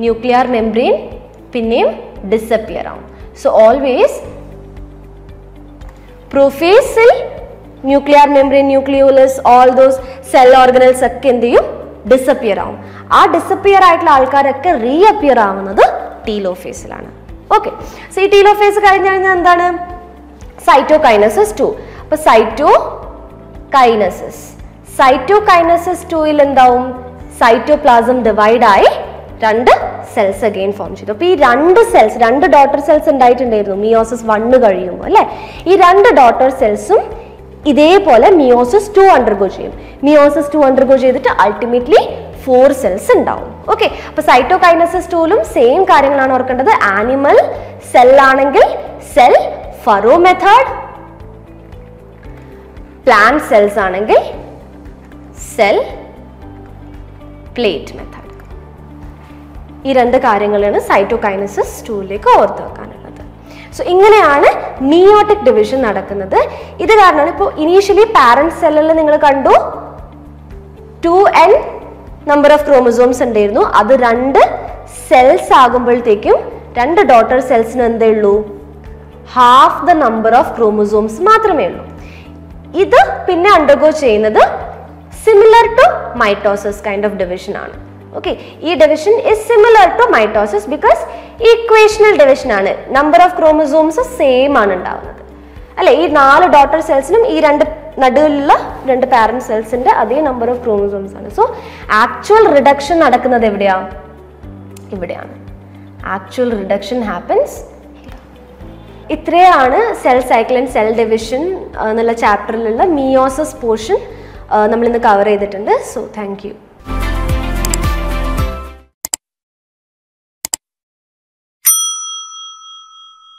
Nuclear membrane പിന്നെയും ഡിസപ്പിയർ ആവും. സോ ഓൾവേസ് പ്രോഫേസിൽ nuclear membrane, nucleolus, all those cell organelles ഒക്കെ എന്ത് ചെയ്യും? ഡിസപ്പിയർ ആവും. ആ ഡിസപ്പിയർ ആയിട്ടുള്ള ആൾക്കാരൊക്കെ റീഅപ്പിയർ ആവുന്നത് ടീലോഫേസിലാണ്. ഓക്കെ, സോ ഈ ടീലോഫേസ് കഴിഞ്ഞ് കഴിഞ്ഞാൽ എന്താണ്? സൈറ്റോകൈനസിസ് 2. അപ്പൊ സൈറ്റോകൈനസിസ് 2 എന്താവും? സൈറ്റോപ്ലാസം ഡിവൈഡ് ആയി 2 സെൽസ് അഗെയിൻ ഫോം ചെയ്തു. അപ്പൊ ഈ 2 ഡോട്ടർ സെൽസ് ഉണ്ടായിട്ടുണ്ടായിരുന്നു മിയോസിസ് 1 കഴിയുമ്പോൾ അല്ലെ? ഈ 2 ഡോട്ടർ സെൽസും ഇതേപോലെ മിയോസിസ് 2 അണ്ടർഗോ ചെയ്യും. മിയോസിസ് 2 അണ്ടർഗോ ചെയ്തിട്ട് അൾട്ടിമേറ്റ്ലി 4 സെൽസ് ഉണ്ടാവും. ഓക്കെ, അപ്പൊ സൈറ്റോകൈനസിസ് 2 സെയിം കാര്യങ്ങളാണ് ഓർക്കേണ്ടത്. ആനിമൽ സെൽ ആണെങ്കിൽ cell furrow method, plant cells ആണെങ്കിൽ സെൽ പ്ലേറ്റ് മെത്തേഡ്. ഈ 2 കാര്യങ്ങളാണ് സൈറ്റോകൈനസിസ് 2 ഓർത്ത് വെക്കാനുള്ളത്. സോ ഇങ്ങനെയാണ് മിയോട്ടിക് ഡിവിഷൻ നടക്കുന്നത്. ഇത് കാരണമാണ് ഇപ്പോൾ ഇനീഷ്യലി പാരന്റ് സെല്ലിൽ നിങ്ങൾ കണ്ടു 2n നമ്പർ ഓഫ് ക്രോമസോംസ് ഉണ്ടായിരുന്നു. അത് 2 സെൽസ് ആകുമ്പോഴത്തേക്കും 2 ഡോട്ടർ സെൽസിന് എന്തേ ഉള്ളൂ? Half the number of chromosomes മാത്രമേ ഉള്ളൂ. ഇത് പിന്നെ അണ്ടർഗോ ചെയ്യുന്നത് similar to mitosis kind of division ആണ്. ഓക്കെ, ഈ division is similar to mitosis because equational division ആണ്. നമ്പർ ഓഫ് ക്രോമസോംസ് സെയിം ആണ് ഉണ്ടാവുന്നത് അല്ലെ? ഈ 4 ഡോട്ടർ സെൽസിനും ഈ 2 നടുവിലുള്ള 2 പാരന്റ് സെൽസിന്റെ അതേ നമ്പർ ഓഫ് ക്രോമസോംസ് ആണ്. സോ ആക്ച്വൽ റിഡക്ഷൻ നടക്കുന്നത് എവിടെയാ? ഇവിടെയാണ്. Actual reduction happens. ഇത്രയാണ് cell cycle and cell division എന്നുള്ള ചാപ്റ്ററിലുള്ള മിയോസിസ് പോർഷൻ നമ്മൾ ഇന്ന് കവർ ചെയ്തിട്ടുണ്ട്. So thank U.